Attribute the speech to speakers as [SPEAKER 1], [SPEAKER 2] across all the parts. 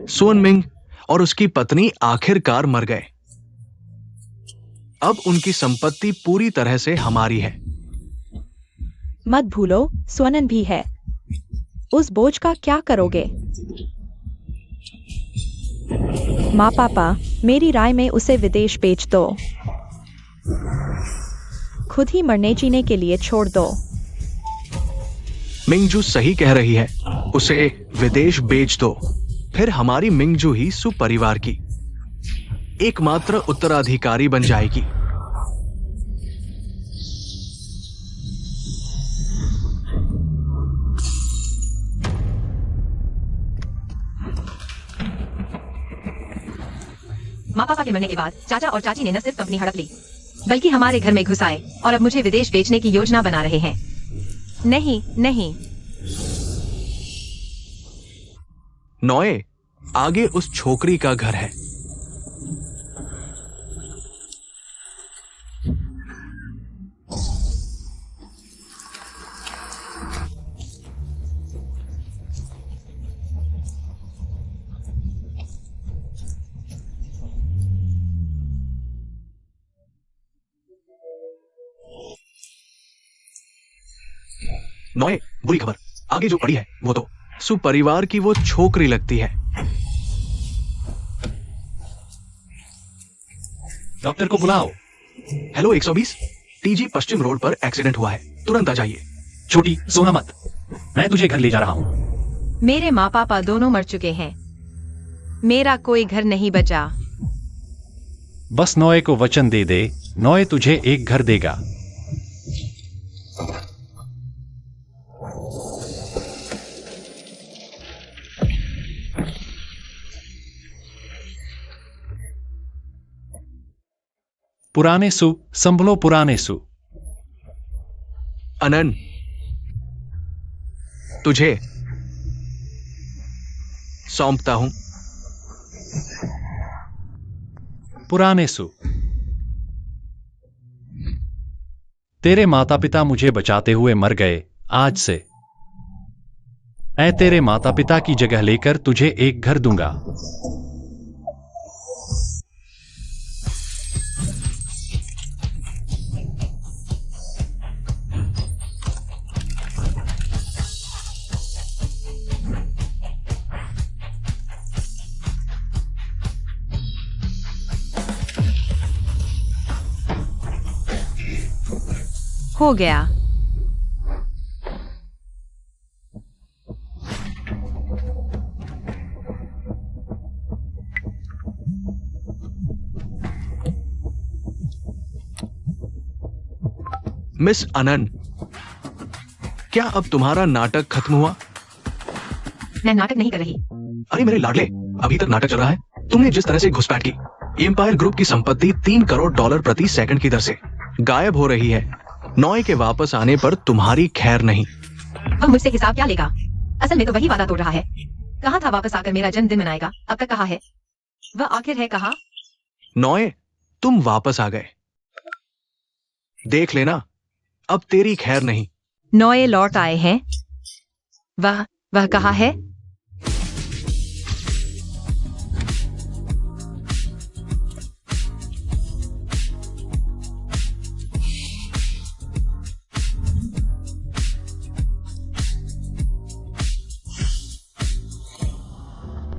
[SPEAKER 1] सुअनमिंग और उसकी पत्नी आखिरकार मर गए। अब उनकी संपत्ति पूरी तरह से हमारी है।
[SPEAKER 2] मत भूलो, सुअनन भी है। उस बोझ का क्या करोगे? माँ पापा, मेरी राय में उसे विदेश बेच दो। खुद ही मरने जीने के लिए छोड़ दो।
[SPEAKER 1] मिंगजू सही कह रही है, उसे विदेश बेच दो। फिर हमारी मिंगजू ही सुपरिवार की एकमात्र उत्तराधिकारी बन जाएगी।
[SPEAKER 3] माँ पापा के मरने के बाद चाचा और चाची ने न सिर्फ कंपनी हड़प ली, बल्कि हमारे घर में घुस आए और अब मुझे विदेश बेचने की योजना बना रहे हैं।
[SPEAKER 2] नहीं नहीं,
[SPEAKER 1] नॉए, आगे उस छोकरी का घर है। नॉए, बुरी खबर, आगे जो पड़ी है वो तो सुपरिवार की वो छोकरी लगती है।
[SPEAKER 4] डॉक्टर को बुलाओ।
[SPEAKER 1] हेलो 120, टीजी पश्चिम रोड पर एक्सीडेंट हुआ है, तुरंत आ जाइए।
[SPEAKER 4] छोटी, सोना मत, मैं तुझे घर ले जा रहा हूँ।
[SPEAKER 3] मेरे माँ पापा दोनों मर चुके हैं। मेरा कोई घर नहीं बचा।
[SPEAKER 5] बस नॉए को वचन दे दे, नॉए तुझे एक घर देगा। पुराने सु, संभलो पुराने सु।
[SPEAKER 1] अनन, तुझे सौंपता हूं।
[SPEAKER 5] पुराने सु, तेरे माता पिता मुझे बचाते हुए मर गए। आज से मैं तेरे माता पिता की जगह लेकर तुझे एक घर दूंगा।
[SPEAKER 3] हो गया।
[SPEAKER 1] मिस अनन, क्या अब तुम्हारा नाटक खत्म हुआ?
[SPEAKER 3] मैं नाटक नहीं कर रही।
[SPEAKER 1] अरे मेरे लाडले, अभी तक नाटक चल रहा है। तुमने जिस तरह से घुसपैठ की, एम्पायर ग्रुप की संपत्ति $3 करोड़ प्रति सेकंड की दर से गायब हो रही है। नॉय के वापस आने पर तुम्हारी खैर नहीं।
[SPEAKER 3] वह मुझसे हिसाब क्या लेगा? असल में तो वही वादा तोड़ रहा है। कहा था वापस आकर मेरा जन्मदिन मनाएगा, अब तक कहा है? वह आखिर है कहा?
[SPEAKER 1] नॉय, तुम वापस आ गए। देख लेना, अब तेरी खैर नहीं।
[SPEAKER 3] नॉय लौट आए हैं। वह कहा है?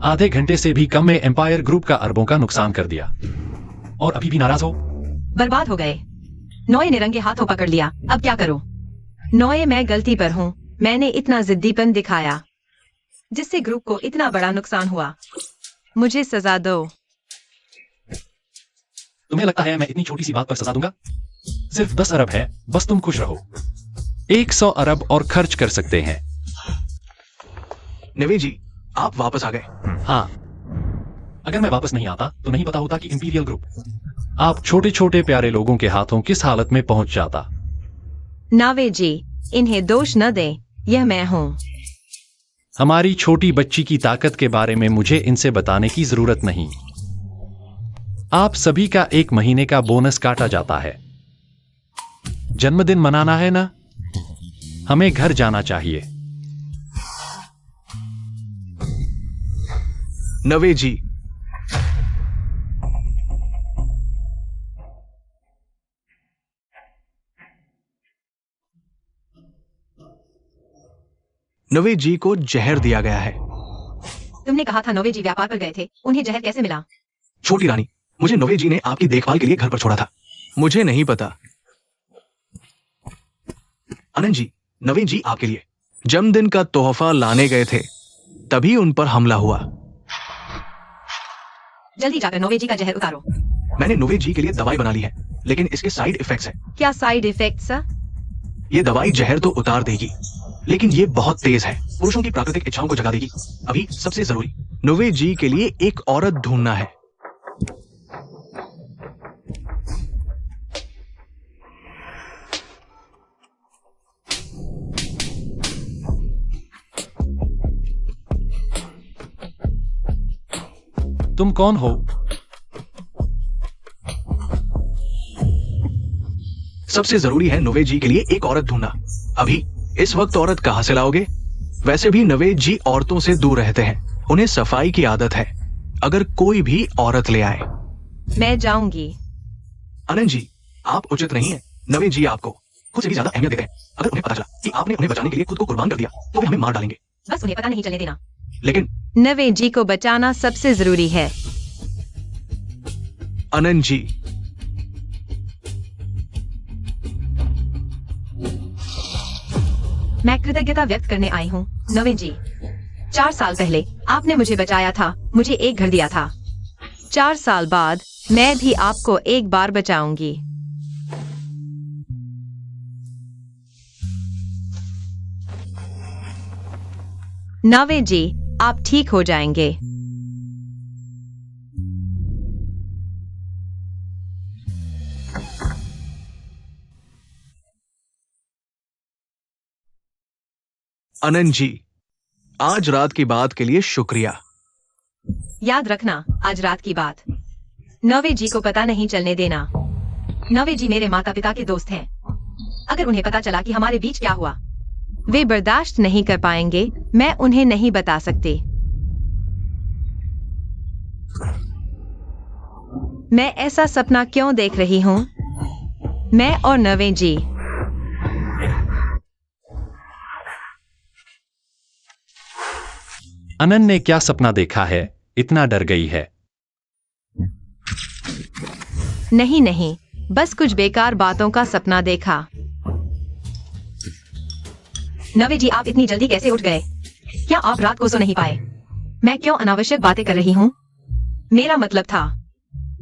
[SPEAKER 5] आधे घंटे से भी कम में एम्पायर ग्रुप का अरबों का नुकसान कर दिया और अभी भी नाराज हो?
[SPEAKER 3] बर्बाद हो गए। नॉय ने रंगे हाथों पकड़ लिया, अब क्या करूं? नॉय, मैं गलती पर हूं। मैंने इतना जिद्दीपन दिखाया जिससे ग्रुप को इतना बड़ा नुकसान हुआ। मुझे सजा दो।
[SPEAKER 4] तुम्हें लगता है मैं इतनी छोटी सी बात पर सजा दूंगा? सिर्फ 10 अरब है, बस तुम खुश रहो।
[SPEAKER 5] 100 अरब और खर्च कर सकते हैं।
[SPEAKER 1] निवे जी, आप वापस आ गए।
[SPEAKER 4] हाँ, अगर मैं वापस नहीं आता तो नहीं पता होता कि इंपीरियल ग्रुप।
[SPEAKER 5] आप छोटे छोटे प्यारे लोगों के हाथों किस हालत में पहुंच जाता।
[SPEAKER 3] नावे जी, इन्हें दोष न दें, यह मैं हूं।
[SPEAKER 5] हमारी छोटी बच्ची की ताकत के बारे में मुझे इनसे बताने की जरूरत नहीं। आप सभी का 1 महीने का बोनस काटा जाता है। जन्मदिन मनाना है ना? हमें घर जाना चाहिए।
[SPEAKER 1] नवे जी। नवे जी को जहर दिया गया है।
[SPEAKER 3] तुमने कहा था नवे जी व्यापार पर गए थे, उन्हें जहर कैसे मिला?
[SPEAKER 1] छोटी रानी, मुझे नवे जी ने आपकी देखभाल के लिए घर पर छोड़ा था। मुझे नहीं पता। अनंत जी, नवीन जी आपके लिए जन्मदिन का तोहफा लाने गए थे, तभी उन पर हमला हुआ।
[SPEAKER 3] जल्दी जाकर नवे जी का जहर उतारो।
[SPEAKER 1] मैंने नवे जी के लिए दवाई बना ली है, लेकिन इसके साइड इफेक्ट्स हैं।
[SPEAKER 3] क्या साइड इफेक्ट सर?
[SPEAKER 1] ये दवाई जहर तो उतार देगी, लेकिन ये बहुत तेज है, पुरुषों की प्राकृतिक इच्छाओं को जगा देगी। अभी सबसे जरूरी नवे जी के लिए एक औरत ढूंढना है।
[SPEAKER 5] तुम कौन हो?
[SPEAKER 1] सबसे जरूरी है नवे जी के लिए एक औरत ढूंढना। अभी इस वक्त औरत कहां से लाओगे? वैसे भी नवे जी औरतों से दूर रहते हैं, उन्हें सफाई की आदत है। अगर कोई भी औरत ले आए।
[SPEAKER 3] मैं जाऊंगी।
[SPEAKER 1] अनंत जी, आप उचित नहीं है। नवे जी आपको खुद से भी ज्यादा अहमियत देते हैं। अगर उन्हें पता चला कि आपने उन्हें बचाने के लिए खुद को कुर्बान कर दिया, तो वे हमें मार डालेंगे।
[SPEAKER 3] बस उन्हें पता नहीं चलने देना।
[SPEAKER 1] लेकिन
[SPEAKER 3] नवे जी को बचाना सबसे जरूरी है।
[SPEAKER 1] अनंत जी,
[SPEAKER 3] मैं कृतज्ञता व्यक्त करने आई हूँ नवे जी। 4 साल पहले आपने मुझे बचाया था, मुझे एक घर दिया था। 4 साल बाद मैं भी आपको एक बार बचाऊंगी। नवे जी, आप ठीक हो जाएंगे।
[SPEAKER 1] अनंत जी, आज रात की बात के लिए शुक्रिया।
[SPEAKER 3] याद रखना, आज रात की बात नवे जी को पता नहीं चलने देना। नवे जी मेरे माता पिता के दोस्त हैं। अगर उन्हें पता चला कि हमारे बीच क्या हुआ, वे बर्दाश्त नहीं कर पाएंगे। मैं उन्हें नहीं बता सकती। मैं ऐसा सपना क्यों देख रही हूँ? मैं और नवे जी।
[SPEAKER 5] अनन ने क्या सपना देखा है? इतना डर गई है।
[SPEAKER 3] नहीं नहीं, बस कुछ बेकार बातों का सपना देखा। नवे जी, आप इतनी जल्दी कैसे उठ गए? क्या आप रात को सो नहीं पाए? मैं क्यों अनावश्यक बातें कर रही हूँ? मेरा मतलब था,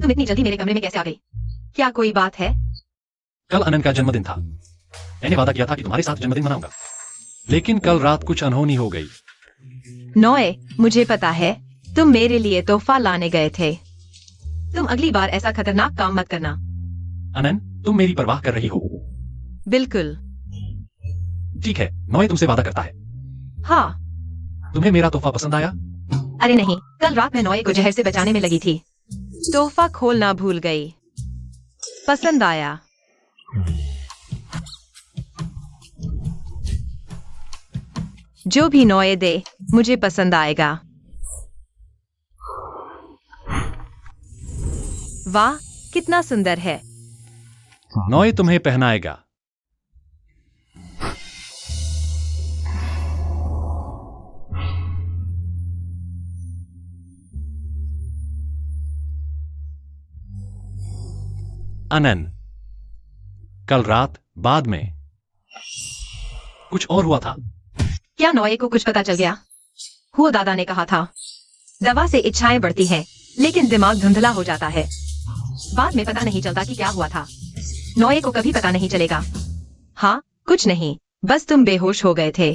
[SPEAKER 3] तुम इतनी जल्दी मेरे कमरे में कैसे आ गई? क्या कोई बात है?
[SPEAKER 4] कल अनंत का जन्मदिन था। मैंने वादा किया था कि तुम्हारे साथ जन्मदिन मनाऊंगा।
[SPEAKER 5] लेकिन कल रात कुछ अनहोनी हो गई।
[SPEAKER 3] नोए, मुझे पता है, तुम मेरे लिए तोहफा लाने गए थे। तुम अगली बार ऐसा खतरनाक काम मत करना।
[SPEAKER 4] अनंत, तुम मेरी परवाह कर रही हो।
[SPEAKER 3] बिल्कुल।
[SPEAKER 4] ठीक है, नोए तुमसे वादा करता है।
[SPEAKER 3] हाँ।
[SPEAKER 4] तुम्हें मेरा तोहफा पसंद आया?
[SPEAKER 3] अरे नहीं, कल रात मैं नोए को जहर से बचाने में लगी थी। तोहफा खोलना भूल गई। पसंद आया। जो भी नोए दे, मुझे पसंद आएगा। वाह, कितना सुंदर है।
[SPEAKER 5] नोए तुम्हें पहनाएगा। अनन, कल रात बाद में
[SPEAKER 4] कुछ और हुआ था।
[SPEAKER 3] क्या नोए को कुछ पता चल गया? हुआ दादा ने कहा था, दवा से इच्छाएं बढ़ती हैं, लेकिन दिमाग धुंधला हो जाता है। बाद में पता नहीं चलता कि क्या हुआ था। नोए को कभी पता नहीं चलेगा। हाँ, कुछ नहीं, बस तुम बेहोश हो गए थे।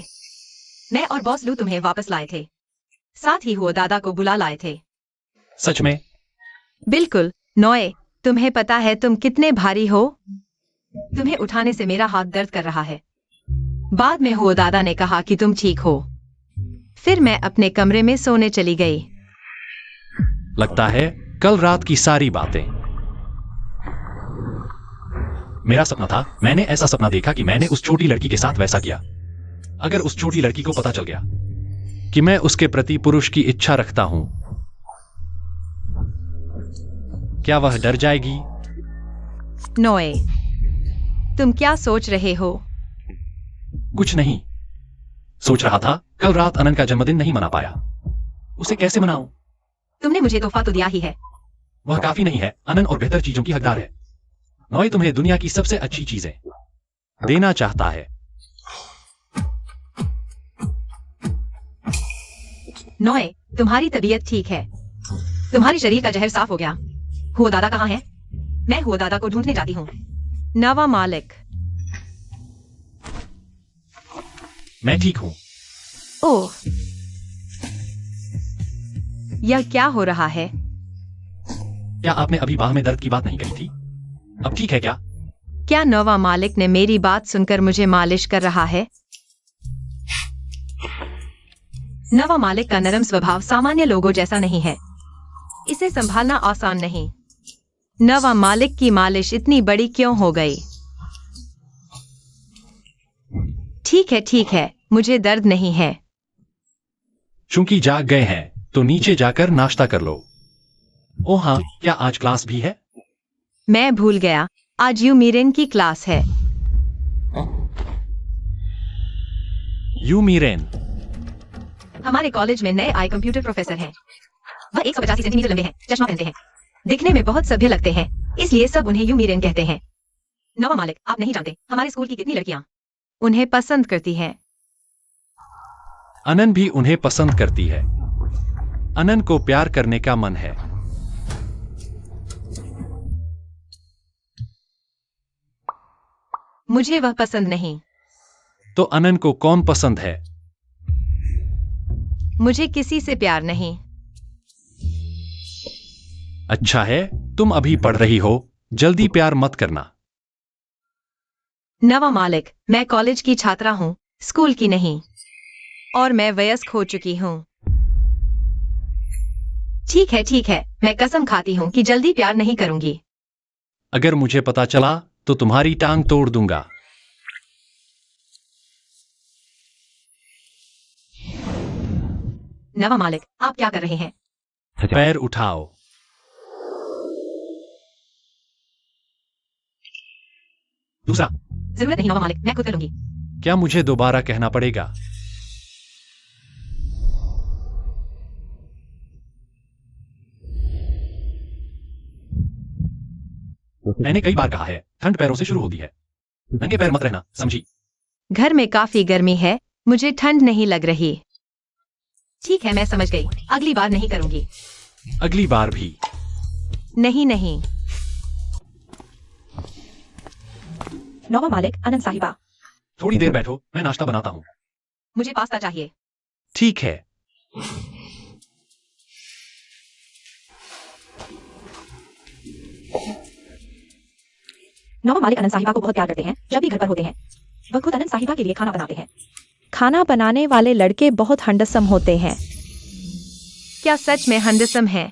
[SPEAKER 3] मैं और बॉस लू तुम्हें वापस लाए थे। साथ ही हुआ दादा को बुला लाए थे।
[SPEAKER 4] सच में?
[SPEAKER 3] बिल्कुल। नोए, तुम्हें पता है तुम कितने भारी हो? तुम्हें उठाने से मेरा हाथ दर्द कर रहा है। बाद में हुआ दादा ने कहा कि तुम ठीक हो। फिर मैं अपने कमरे में सोने चली गई।
[SPEAKER 5] लगता है कल रात की सारी बातें।
[SPEAKER 4] मेरा सपना था, मैंने ऐसा सपना देखा कि मैंने उस छोटी लड़की के साथ वैसा किया। अगर उस छोटी लड़की को पता चल गया
[SPEAKER 5] कि मैं उसके प्रति पुरुष की इच्छा रखता हूं, क्या वह डर जाएगी?
[SPEAKER 3] नोए, तुम क्या सोच रहे हो?
[SPEAKER 4] कुछ नहीं। सोच रहा था कल रात अनन का जन्मदिन नहीं मना पाया, उसे कैसे मनाऊं?
[SPEAKER 3] तुमने मुझे तोहफा तो दिया ही है।
[SPEAKER 4] वह काफी नहीं है। अनन और बेहतर चीजों की हकदार है। नॉय तुम्हें दुनिया की सबसे अच्छी चीजें
[SPEAKER 5] देना चाहता है।
[SPEAKER 3] नोए, तुम्हारी तबीयत ठीक है? तुम्हारे शरीर का जहर साफ हो गया। हुआ दादा कहाँ है? मैं हुआ दादा को ढूंढने जाती हूँ। नवा मालिक।
[SPEAKER 4] मैं ठीक हूँ।
[SPEAKER 3] ओह, यह क्या हो रहा है?
[SPEAKER 4] क्या आपने अभी बाह में दर्द की बात नहीं कही थी? अब ठीक है क्या?
[SPEAKER 3] क्या नवा मालिक ने मेरी बात सुनकर मुझे मालिश कर रहा है? नवा मालिक का नरम स्वभाव सामान्य लोगों जैसा नहीं है। इसे संभालना आसान नहीं। नवा मालिक की मालिश इतनी बड़ी क्यों हो गई? ठीक है, मुझे दर्द नहीं है।
[SPEAKER 5] चूंकि जाग गए हैं तो नीचे जाकर नाश्ता कर लो।
[SPEAKER 4] ओ हाँ, क्या आज क्लास भी है?
[SPEAKER 3] मैं भूल गया, आज यूमीरेन की क्लास है।
[SPEAKER 5] यूमीरेन।
[SPEAKER 3] हमारे कॉलेज में नए आए कंप्यूटर प्रोफेसर हैं। वह 185 सेंटीमीटर लंबे हैं, चश्मा पहनते हैं, दिखने में बहुत सभ्य लगते हैं, इसलिए सब उन्हें यूमीरेन कहते हैं। नवा मालिक, आप नहीं जानते हमारे स्कूल की कितनी लड़कियां उन्हें पसंद करती हैं।
[SPEAKER 5] अनन भी उन्हें पसंद करती है। अनन को प्यार करने का मन है।
[SPEAKER 3] मुझे वह पसंद नहीं।
[SPEAKER 5] तो अनन को कौन पसंद है?
[SPEAKER 3] मुझे किसी से प्यार नहीं।
[SPEAKER 5] अच्छा है, तुम अभी पढ़ रही हो, जल्दी प्यार मत करना।
[SPEAKER 3] नवा मालिक, मैं कॉलेज की छात्रा हूँ, स्कूल की नहीं, और मैं वयस्क हो चुकी हूँ। ठीक है, मैं कसम खाती हूँ कि जल्दी प्यार नहीं करूंगी।
[SPEAKER 5] अगर मुझे पता चला तो तुम्हारी टांग तोड़ दूंगा।
[SPEAKER 3] नवा मालिक, आप क्या कर रहे हैं?
[SPEAKER 5] पैर उठाओ।
[SPEAKER 4] दूसरा।
[SPEAKER 3] जरूरत नहीं नवा मालिक, मैं खुद कर लूंगी।
[SPEAKER 5] क्या मुझे दोबारा कहना पड़ेगा?
[SPEAKER 4] मैंने कई बार कहा है, ठंड पैरों से शुरू होती है। नंगे पैर मत रहना, समझी?
[SPEAKER 3] घर में काफी गर्मी है, मुझे ठंड नहीं लग रही। ठीक है, मैं समझ गई, अगली बार नहीं करूंगी।
[SPEAKER 5] अगली बार भी
[SPEAKER 3] नहीं।
[SPEAKER 2] नवा मालिक, अनंत साहिबा।
[SPEAKER 4] थोड़ी देर बैठो, मैं नाश्ता बनाता हूँ।
[SPEAKER 3] मुझे पास्ता चाहिए।
[SPEAKER 5] ठीक है।
[SPEAKER 2] नवा मालिक अनंत साहिबा को बहुत प्यार करते हैं। जब भी घर पर होते हैं वह खुद अनंत साहिबा के लिए खाना बनाते हैं। खाना बनाने वाले लड़के बहुत हंडसम होते हैं।
[SPEAKER 3] क्या सच में हंडसम है?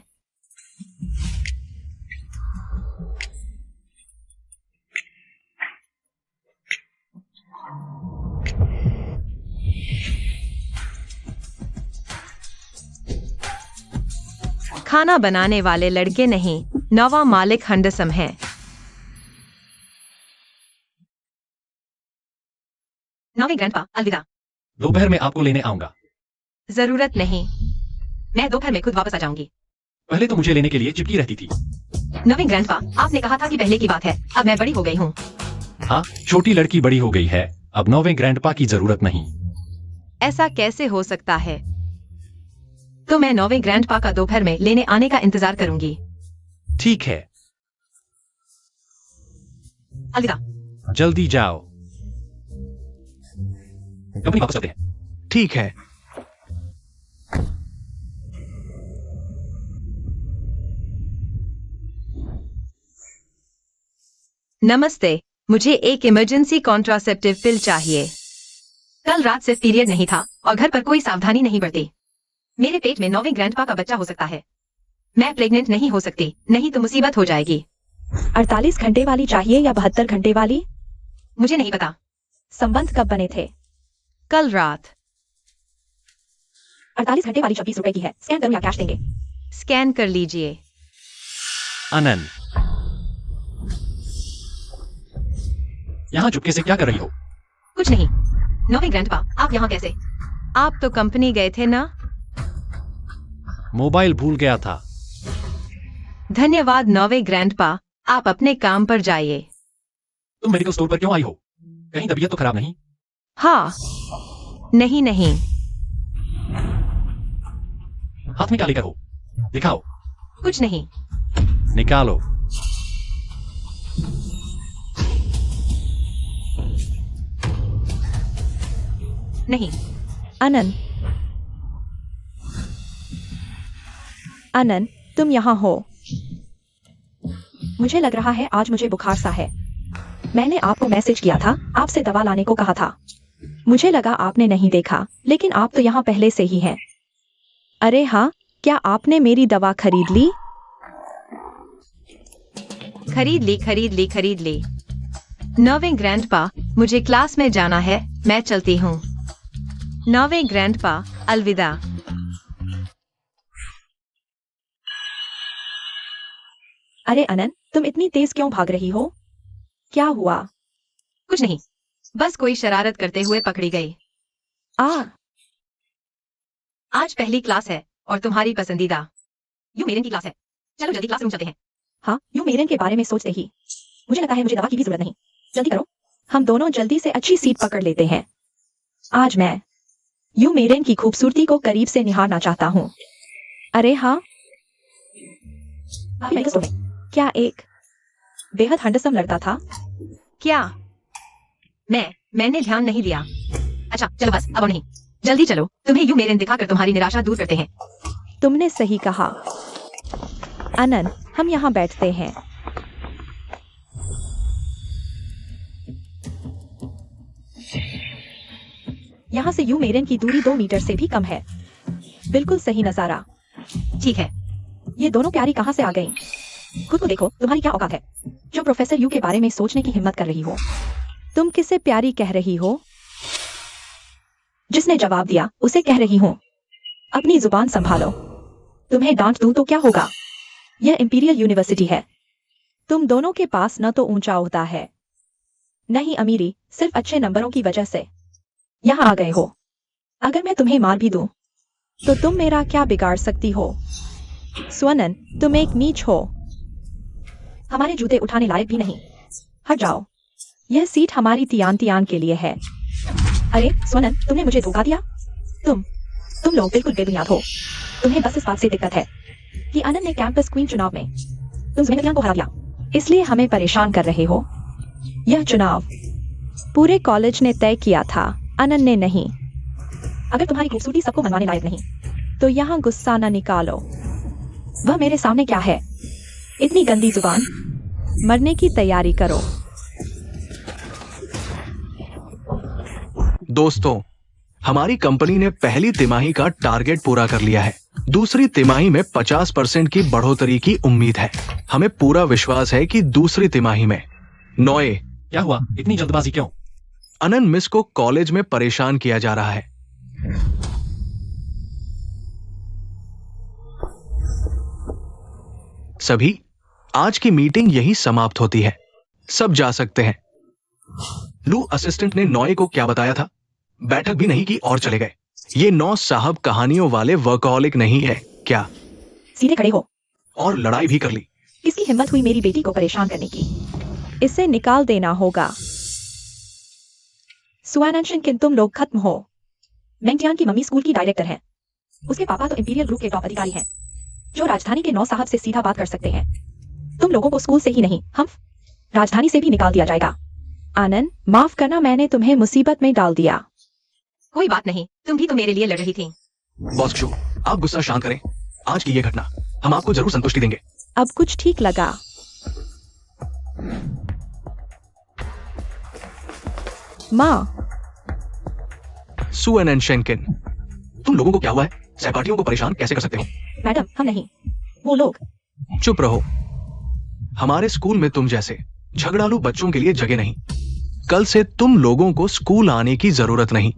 [SPEAKER 3] खाना बनाने वाले लड़के नहीं, नवा मालिक हंडसम है। नवे ग्रैंडपा, अलविदा।
[SPEAKER 4] दोपहर में आपको लेने आऊंगा।
[SPEAKER 3] जरूरत नहीं, मैं दोपहर में खुद वापस आ जाऊंगी।
[SPEAKER 4] पहले तो मुझे लेने के लिए चिपकी रहती थी।
[SPEAKER 3] नवीन ग्रैंडपा, आपने कहा था कि पहले की बात है, अब मैं बड़ी हो गई हूँ।
[SPEAKER 5] हाँ, छोटी लड़की बड़ी हो गई है, अब नौवें ग्रैंडपा की जरूरत नहीं।
[SPEAKER 3] ऐसा कैसे हो सकता है? तो मैं नौवें ग्रैंडपा का दोपहर में लेने आने का इंतजार करूंगी।
[SPEAKER 5] ठीक है,
[SPEAKER 3] अलविदा।
[SPEAKER 5] जल्दी जाओ।
[SPEAKER 4] कंपनी वापस चलते हैं।
[SPEAKER 1] ठीक है।
[SPEAKER 3] नमस्ते, मुझे एक इमरजेंसी कॉन्ट्रासेप्टिव पिल चाहिए। कल रात से पीरियड नहीं था और घर पर कोई सावधानी नहीं बरती। मेरे पेट में नौवें ग्रैंडपा का बच्चा हो सकता है। मैं प्रेग्नेंट नहीं हो सकती, नहीं तो मुसीबत हो जाएगी।
[SPEAKER 2] 48 घंटे वाली चाहिए या 72 घंटे वाली?
[SPEAKER 3] मुझे नहीं पता।
[SPEAKER 2] संबंध कब बने थे?
[SPEAKER 3] कल रात।
[SPEAKER 2] 48 घंटे वाली 26 रुपए की है। स्कैन करूं या कैश देंगे?
[SPEAKER 3] स्कैन कर लीजिए।
[SPEAKER 5] अनन,
[SPEAKER 4] यहां चुपके से क्या कर रही हो?
[SPEAKER 3] कुछ नहीं। नौवे ग्रैंडपा, आप यहाँ कैसे? आप तो कंपनी गए थे ना?
[SPEAKER 5] मोबाइल भूल गया था।
[SPEAKER 3] धन्यवाद नौवे ग्रैंडपा, आप अपने काम पर जाइए।
[SPEAKER 4] तुम मेडिकल स्टोर पर क्यों आई हो? कहीं तबीयत तो खराब नहीं?
[SPEAKER 3] हाँ, नहीं नहीं।
[SPEAKER 4] हाथ में क्या लेकर हो? दिखाओ।
[SPEAKER 3] कुछ नहीं।
[SPEAKER 5] निकालो।
[SPEAKER 3] नहीं।
[SPEAKER 2] अनन, अनन, तुम यहाँ हो। मुझे लग रहा है आज मुझे बुखार सा है। मैंने आपको मैसेज किया था, आपसे दवा लाने को कहा था। मुझे लगा आपने नहीं देखा, लेकिन आप तो यहाँ पहले से ही हैं। अरे हाँ, क्या आपने मेरी दवा खरीद ली?
[SPEAKER 3] खरीद ली, खरीद ली, खरीद ली। नौवे ग्रैंडपा, मुझे क्लास में जाना है, मैं चलती हूँ। नौवे ग्रैंडपा, अलविदा।
[SPEAKER 2] अरे अनन, तुम इतनी तेज क्यों भाग रही हो? क्या हुआ?
[SPEAKER 3] कुछ नहीं, बस कोई शरारत करते हुए पकड़ी गई। आज पहली क्लास है और तुम्हारी पसंदीदा यू मेरन की क्लास है। चलो जल्दी क्लासरूम चलते हैं।
[SPEAKER 2] हाँ, यू मेरन के बारे में सोचते ही मुझे लगा है मुझे दवा की भी जरूरत नहीं। जल्दी करो, हम दोनों जल्दी से अच्छी सीट पकड़ लेते हैं। आज मैं यू मेरन की खूबसूरती को करीब से निहारना चाहता हूँ। अरे हाँ, अभी मेडिकल स्टोर में क्या एक बेहद हैंडसम लड़का था?
[SPEAKER 3] क्या? मैंने ध्यान नहीं दिया। अच्छा चलो बस, अब नहीं, जल्दी चलो, तुम्हें यू मेरन दिखाकर तुम्हारी निराशा दूर करते हैं।
[SPEAKER 2] तुमने सही कहा। अनन, हम यहाँ बैठते हैं। यहाँ से यू मेरन की दूरी 2 मीटर से भी कम है। बिल्कुल सही नजारा।
[SPEAKER 3] ठीक है।
[SPEAKER 2] ये दोनों प्यारी कहाँ से आ गई? खुद को देखो, तुम्हारी क्या औकात है जो प्रोफेसर यू के बारे में सोचने की हिम्मत कर रही हो? तुम किसे प्यारी कह रही हो? जिसने जवाब दिया उसे कह रही हूँ। अपनी जुबान संभालो। तुम्हें डांट दूं तो क्या होगा? यह इंपीरियल यूनिवर्सिटी है। तुम दोनों के पास न तो ऊंचा ओहदा है, न ही अमीरी, सिर्फ अच्छे नंबरों की वजह से यहाँ आ गए हो। अगर मैं तुम्हें मार भी दूं, तो तुम मेरा क्या बिगाड़ सकती हो? स्वनन, तुम एक नीच हो। हमारे जूते उठाने लायक भी नहीं। हट जाओ। यह सीट हमारी तियान के लिए है। अरे स्वनन, तुमने मुझे धोखा दिया। तुम लोग बिल्कुल बेबुनियाद हो। तुम्हें बस इस बात से दिक्कत है कि अनन ने कैंपस क्वीन चुनाव में तुम जिम्मेदारियों को हरा दिया, इसलिए हमें परेशान कर रहे हो। यह चुनाव पूरे कॉलेज ने तय किया था, अनन ने नहीं। अगर तुम्हारी खूबसूरती सबको मनवाने लायक नहीं, तो यहाँ गुस्सा न निकालो। वह मेरे सामने क्या है? इतनी गंदी जुबान। मरने की तैयारी करो।
[SPEAKER 1] दोस्तों, हमारी कंपनी ने पहली तिमाही का टारगेट पूरा कर लिया है। दूसरी तिमाही में 50% की बढ़ोतरी की उम्मीद है। हमें पूरा विश्वास है कि दूसरी तिमाही में नौए।
[SPEAKER 4] क्या हुआ? इतनी जल्दबाजी क्यों?
[SPEAKER 1] अनन मिस को कॉलेज में परेशान किया जा रहा है। सभी, आज की मीटिंग यही समाप्त होती है। सब जा सकते हैं। लू असिस्टेंट ने नौए को क्या बताया था? बैठक भी नहीं की और चले गए। ये 9 साहब कहानियों वाले वर्कहॉलिक नहीं है क्या?
[SPEAKER 2] सीधे खड़े हो।
[SPEAKER 1] और लड़ाई भी कर ली।
[SPEAKER 2] किसकी हिम्मत हुई मेरी बेटी को परेशान करने की? इसे निकाल देना होगा। सुआनशिन, तुम लोग खत्म हो। मेंगटियान की मम्मी स्कूल की डायरेक्टर है। उसके पापा तो इंपीरियल ग्रुप के टॉप अधिकारी हैं, जो राजधानी के 9 साहब से सीधा बात कर सकते हैं। तुम लोगों को स्कूल से ही नहीं, हम राजधानी से भी निकाल दिया जाएगा। आनंद, माफ करना, मैंने तुम्हें मुसीबत में डाल दिया।
[SPEAKER 3] कोई बात नहीं, तुम भी तो मेरे लिए लड़ रही थी।
[SPEAKER 1] बॉस शू, आप गुस्सा शांत करें। आज की ये घटना हम आपको जरूर संतुष्टि देंगे।
[SPEAKER 2] अब कुछ ठीक लगा। माँ,
[SPEAKER 1] सुएन एंड शेंकिन, तुम लोगों को क्या हुआ है? सहपाठियों को परेशान कैसे कर सकते हो?
[SPEAKER 2] मैडम, हम नहीं, वो लोग।
[SPEAKER 1] चुप रहो। हमारे स्कूल में तुम जैसे झगड़ालू बच्चों के लिए जगह नहीं। कल से तुम लोगों को स्कूल आने की जरूरत नहीं।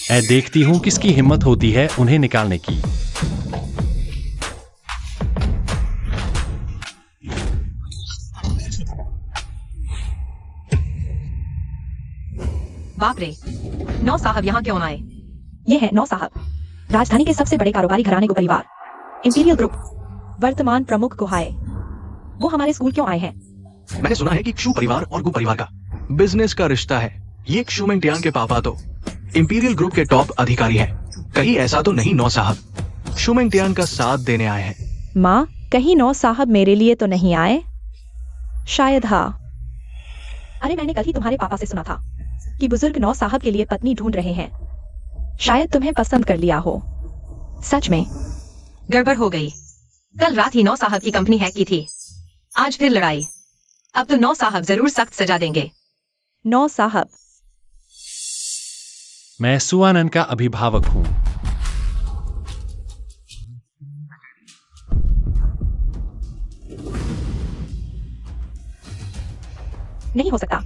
[SPEAKER 5] मैं देखती हूं किसकी हिम्मत होती है उन्हें निकालने की।
[SPEAKER 3] बाप रे, नौ साहब यहाँ क्यों आए?
[SPEAKER 2] ये है नौ साहब, राजधानी के सबसे बड़े कारोबारी घराने को परिवार, इंपीरियल ग्रुप, वर्तमान प्रमुख गुहाए। वो हमारे स्कूल क्यों आए हैं?
[SPEAKER 1] मैंने सुना है कि क्षु परिवार और गु परिवार का बिजनेस का रिश्ता है। ये क्षु मेंटियान के पापा तो इंपीरियल ग्रुप के टॉप अधिकारी हैं। कहीं ऐसा तो नहीं नौ साहब क्षु मेंटियान का साथ देने आए हैं?
[SPEAKER 2] माँ, कहीं नौ साहब मेरे लिए तो नहीं आए? शायद हाँ। अरे मैंने कल ही तुम्हारे पापा से सुना था कि बुजुर्ग नौ साहब के लिए पत्नी ढूंढ रहे हैं। शायद तुम्हें पसंद कर लिया हो। सच में?
[SPEAKER 3] गड़बड़ हो गई। कल रात ही नौ साहब की कंपनी हैक की थी। आज फिर लड़ाई। अब तो नौ साहब जरूर सख्त सजा देंगे।
[SPEAKER 2] नौ साहब,
[SPEAKER 5] मैं सुआनंद का अभिभावक हूं।
[SPEAKER 2] नहीं हो सकता।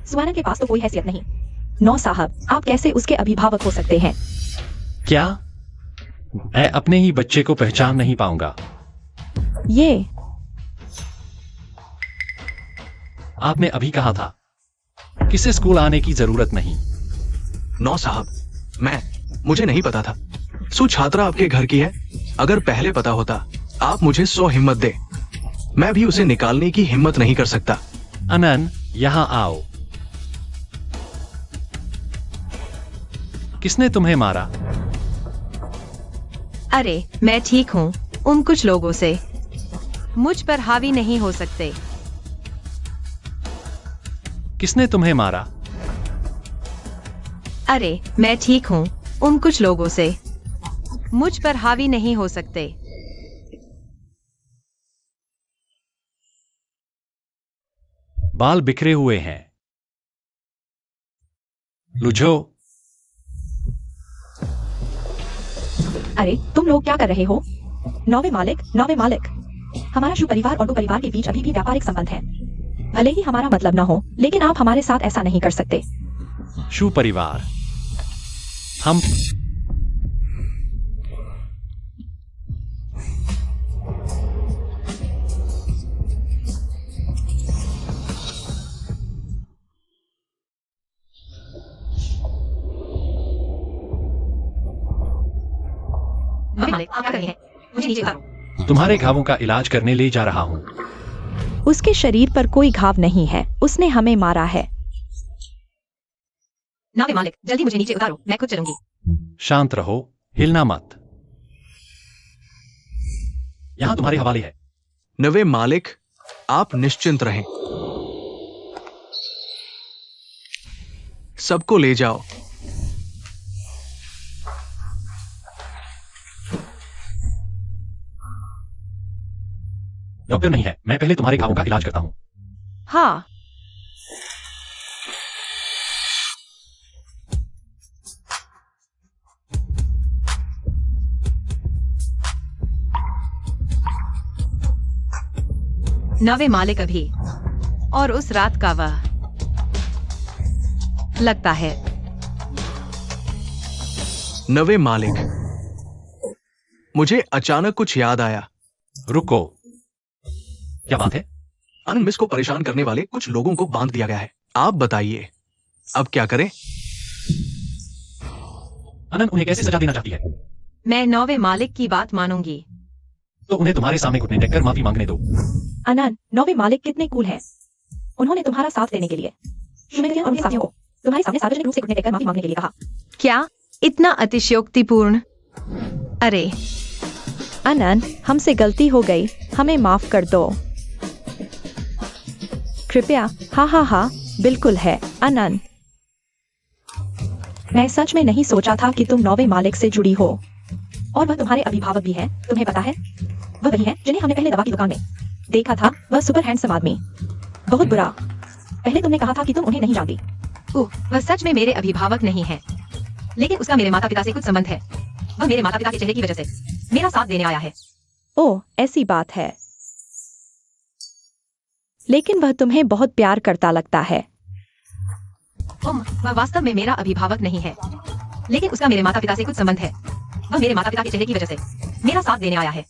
[SPEAKER 2] सुवानंद के पास तो कोई हैसियत नहीं। नौ साहब, आप कैसे उसके अभिभावक हो सकते हैं?
[SPEAKER 5] क्या? मैं अपने ही बच्चे को पहचान नहीं पाऊंगा।
[SPEAKER 2] ये
[SPEAKER 5] आपने अभी कहा था किसे स्कूल आने की जरूरत नहीं।
[SPEAKER 1] नौ साहब, मुझे नहीं पता था। छात्रा आपके घर की है। अगर पहले पता होता आप मुझे 100 हिम्मत दे। मैं भी उसे निकालने की हिम्मत नहीं कर सकता।
[SPEAKER 5] अनन, यहां आओ। किसने तुम्हें मारा?
[SPEAKER 3] अरे मैं ठीक हूँ। उन कुछ लोगों से मुझ पर हावी नहीं हो सकते।
[SPEAKER 5] किसने तुम्हें मारा?
[SPEAKER 3] अरे मैं ठीक हूँ। उन कुछ लोगों से मुझ पर हावी नहीं हो सकते।
[SPEAKER 5] बाल बिखरे हुए हैं। लुझो।
[SPEAKER 2] अरे तुम लोग क्या कर रहे हो? नौवे मालिक, हमारा शु परिवार और गु परिवार के बीच अभी भी व्यापारिक संबंध है। भले ही हमारा मतलब न हो, लेकिन आप हमारे साथ ऐसा नहीं कर सकते।
[SPEAKER 5] शु परिवार, हम
[SPEAKER 3] मालिक, आप क्या कर रहे हैं? मुझे नीचे उतारो।
[SPEAKER 5] तुम्हारे घावों का इलाज करने ले जा रहा हूं।
[SPEAKER 2] उसके शरीर पर कोई घाव नहीं है। उसने हमें मारा है।
[SPEAKER 3] नावे मालिक, जल्दी मुझे नीचे उतारो। मैं खुद चलूंगी।
[SPEAKER 5] शांत रहो, हिलना मत। यहां तुम्हारे हवाले है।
[SPEAKER 1] नवे मालिक, आप निश्चिंत रहें। सबको ले जाओ।
[SPEAKER 5] डॉक्टर नहीं है, मैं पहले तुम्हारे घावों का इलाज करता हूं।
[SPEAKER 3] हाँ। नवे मालिक अभी और उस रात का वह लगता है।
[SPEAKER 1] नवे मालिक, मुझे अचानक कुछ याद आया।
[SPEAKER 5] रुको, क्या बात है?
[SPEAKER 1] अनन मिस को परेशान करने वाले कुछ लोगों को बांध दिया गया है। आप बताइए अब क्या करें?
[SPEAKER 5] अनन उन्हें कैसे सजा देना चाहती है?
[SPEAKER 3] मैं नौवे मालिक की बात मानूंगी।
[SPEAKER 5] तो उन्हें तुम्हारे सामने घुटने टेककर माफी मांगने दो।
[SPEAKER 2] अनन, नौवे मालिक कितने कूल हैं। उन्होंने तुम्हारा साथ देने के लिए शुमेलियन और उनके साथियों को तुम्हारे सामने सार्वजनिक रूप से घुटने टेककर माफी मांगने के लिए कहा।
[SPEAKER 3] क्या इतना अतिशयोक्तिपूर्ण? अरे
[SPEAKER 2] अनन, हमसे गलती हो गई, हमें माफ कर दो। कृपया। हाँ, बिल्कुल है अनन। मैं सच में नहीं सोचा था कि तुम नौवे मालिक से जुड़ी हो। और वह तुम्हारे अभिभावक भी हैं, तुम्हें पता है? वह वही है जिन्हें हमने पहले दवा की दुकान में देखा था। वह सुपर हैंडसम आदमी। बहुत बुरा। पहले तुमने कहा था कि तुम उन्हें नहीं जानती।
[SPEAKER 3] वह सच में मेरे अभिभावक नहीं है, लेकिन उसका मेरे माता पिता से कुछ संबंध है। वह मेरे माता पिता के चेहरे की वजह से मेरा साथ देने आया है।
[SPEAKER 2] ओह, ऐसी बात है। लेकिन वह तुम्हें बहुत प्यार करता लगता है।
[SPEAKER 3] वह वास्तव में मेरा अभिभावक नहीं है, लेकिन उसका मेरे माता पिता से कुछ संबंध है। वह मेरे माता पिता के चेहरे की वजह से मेरा साथ देने आया है।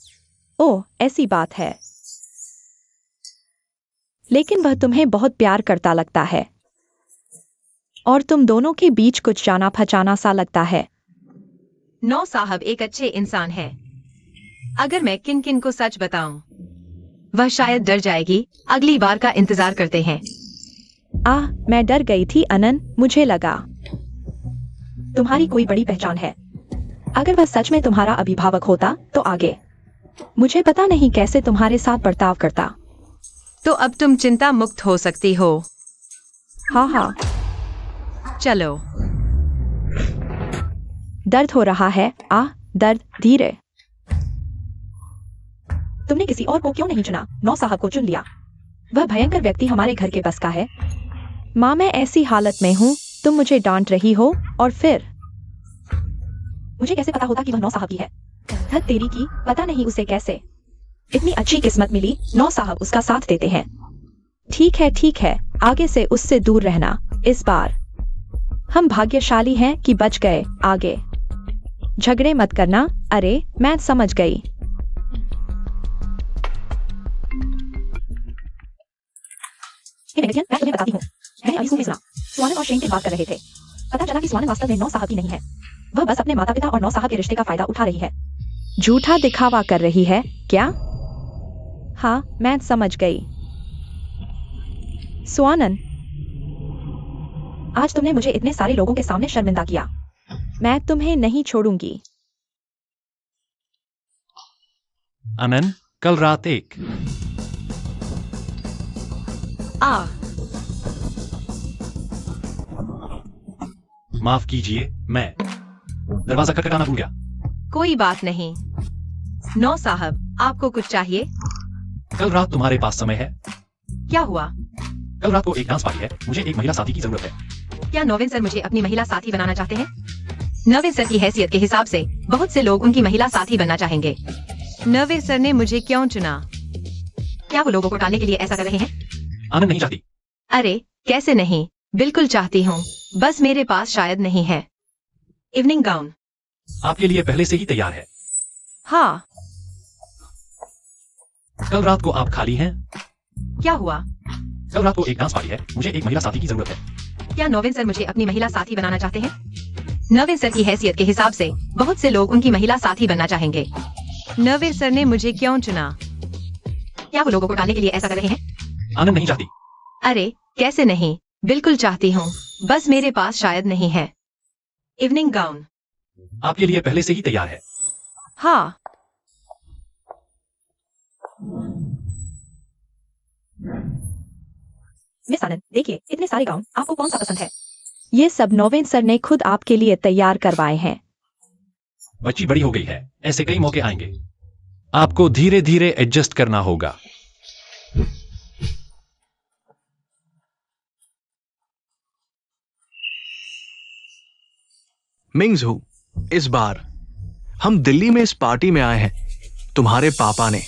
[SPEAKER 2] ओह, ऐसी बात है। लेकिन वह तुम्हें बहुत प्यार करता लगता है। और तुम दोनों के बीच कुछ जाना पहचाना सा लगता है।
[SPEAKER 3] नौ साहब एक अच्छे इंसान है। अगर मैं किन किन को सच बताऊं, वह शायद डर जाएगी। अगली बार का इंतजार करते हैं।
[SPEAKER 2] मैं डर गई थी अनन, मुझे लगा तुम्हारी कोई बड़ी पहचान है। अगर वह सच में तुम्हारा अभिभावक होता तो आगे मुझे पता नहीं कैसे तुम्हारे साथ बर्ताव करता।
[SPEAKER 3] तो अब तुम चिंता मुक्त हो सकती हो।
[SPEAKER 2] हाँ,
[SPEAKER 3] चलो।
[SPEAKER 2] दर्द हो रहा है। दर्द धीरे। तुमने किसी और को क्यों नहीं चुना? नौ साहब को चुन लिया। वह भयंकर व्यक्ति हमारे घर के बस का है। माँ, मैं ऐसी हालत में हूँ, तुम मुझे डांट रही हो और फिर मुझे कैसे पता होता कि वह नौ साहब की है? धत तेरी की, पता नहीं उसे कैसे इतनी अच्छी किस्मत मिली। नौ साहब उसका साथ देते हैं। ठीक है, आगे से उससे दूर रहना। इस बार हम भाग्यशाली हैं कि बच गए। आगे झगड़े मत करना। अरे, मैं समझ गई। मैं तुम्हें बताती हूँ। मैंने अभी सुना स्वानंद और शेन की बात कर रहे थे। पता चला कि स्वानंद वास्तव में नौ साहब की नहीं है। वह बस अपने माता पिता और नौ साहब के रिश्ते का फायदा उठा रही है। झूठा दिखावा कर रही है क्या? हाँ, मैं समझ गई। स्वानंद, आज तुमने मुझे इतने सारे लोगों के सामने शर्मिंदा किया। मैं तुम्हें नहीं छोड़ूंगी।
[SPEAKER 5] अनन, कल रात 1 माफ कीजिए, मैं दरवाजा खटखटाना भूल गया।
[SPEAKER 3] कोई बात नहीं। नौ साहब, आपको कुछ चाहिए?
[SPEAKER 5] कल रात तुम्हारे पास समय है?
[SPEAKER 3] क्या हुआ?
[SPEAKER 5] कल रात को एक डांस पार्टी है, मुझे एक महिला साथी की जरूरत है।
[SPEAKER 3] क्या नवीन सर मुझे अपनी महिला साथी बनाना चाहते हैं? नवीन सर की हैसियत के हिसाब से बहुत से लोग उनकी महिला साथी बनना चाहेंगे। नवीन सर ने मुझे क्यों चुना? क्या वो लोगों को टालने के लिए ऐसा कर रहे हैं?
[SPEAKER 5] आनंद नहीं चाहती।
[SPEAKER 3] अरे, कैसे नहीं, बिल्कुल चाहती हूँ, बस मेरे पास शायद नहीं है। इवनिंग गाउन
[SPEAKER 5] आपके लिए पहले से ही तैयार है।
[SPEAKER 3] हाँ।
[SPEAKER 5] कल रात को आप खाली हैं?
[SPEAKER 3] क्या हुआ?
[SPEAKER 5] कल रात को एक डांस पार्टी है, मुझे एक महिला साथी की जरूरत है।
[SPEAKER 3] क्या नवीन सर मुझे अपनी महिला साथी बनाना चाहते हैं? नवीन सर की हैसियत के हिसाब से बहुत से लोग उनकी महिला साथी बनना चाहेंगे। नवीन सर ने मुझे क्यों चुना? क्या वो लोगों को टालने के लिए ऐसा कर रहे हैं?
[SPEAKER 5] आनंद नहीं चाहती।
[SPEAKER 3] अरे, कैसे नहीं, बिल्कुल चाहती हूँ, बस मेरे पास शायद नहीं है। इवनिंग गाउन
[SPEAKER 5] आपके लिए पहले से ही तैयार है।
[SPEAKER 3] हाँ।
[SPEAKER 2] मिस आनंद, देखिए इतने सारे गाउन, आपको कौन सा पसंद है? ये सब नवीन सर ने खुद आपके लिए तैयार करवाए हैं।
[SPEAKER 5] बच्ची बड़ी हो गई है, ऐसे कई मौके आएंगे। आपको धीरे धीरे एडजस्ट करना होगा।
[SPEAKER 1] मिंगजू, इस बार हम दिल्ली में इस पार्टी में आए हैं। तुम्हारे पापा ने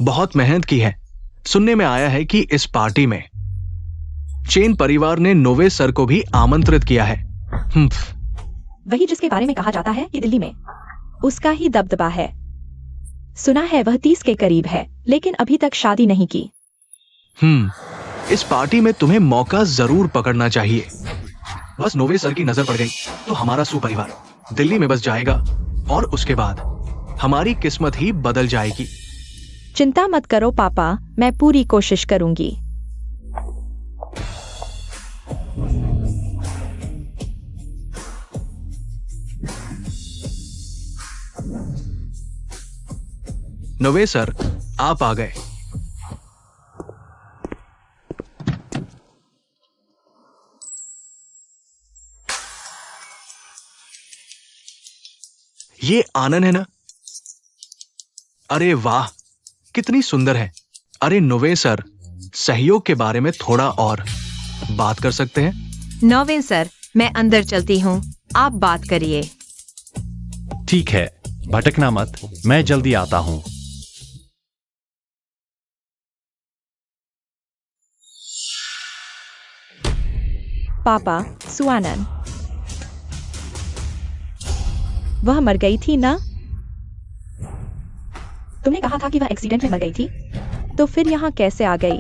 [SPEAKER 1] बहुत मेहनत की है। सुनने में आया है कि इस पार्टी में चेन परिवार ने नोवे सर को भी आमंत्रित किया है।
[SPEAKER 2] वही जिसके बारे में कहा जाता है कि दिल्ली में उसका ही दबदबा है। सुना है वह 30 के करीब है, लेकिन अभी तक शादी नहीं की।
[SPEAKER 1] इस पार्टी में तुम्हें मौका जरूर पकड़ना चाहिए। बस नोवे सर की नजर पड़ गई तो हमारा सुपरिवार दिल्ली में बस जाएगा और उसके बाद हमारी किस्मत ही बदल जाएगी।
[SPEAKER 2] चिंता मत करो पापा, मैं पूरी कोशिश करूंगी।
[SPEAKER 1] नोवे सर, आप आ गए। ये आनंद है ना? अरे वाह, कितनी सुंदर है। अरे नोवे सर, सहयोग के बारे में थोड़ा और बात कर सकते हैं?
[SPEAKER 3] नवीन सर, मैं अंदर चलती हूँ, आप बात करिए।
[SPEAKER 5] ठीक है, भटकना मत, मैं जल्दी आता हूं।
[SPEAKER 2] पापा, सुआनन, वह मर गई थी ना? तुमने कहा था कि वह एक्सीडेंट में मर गई थी, तो फिर यहाँ कैसे आ गई?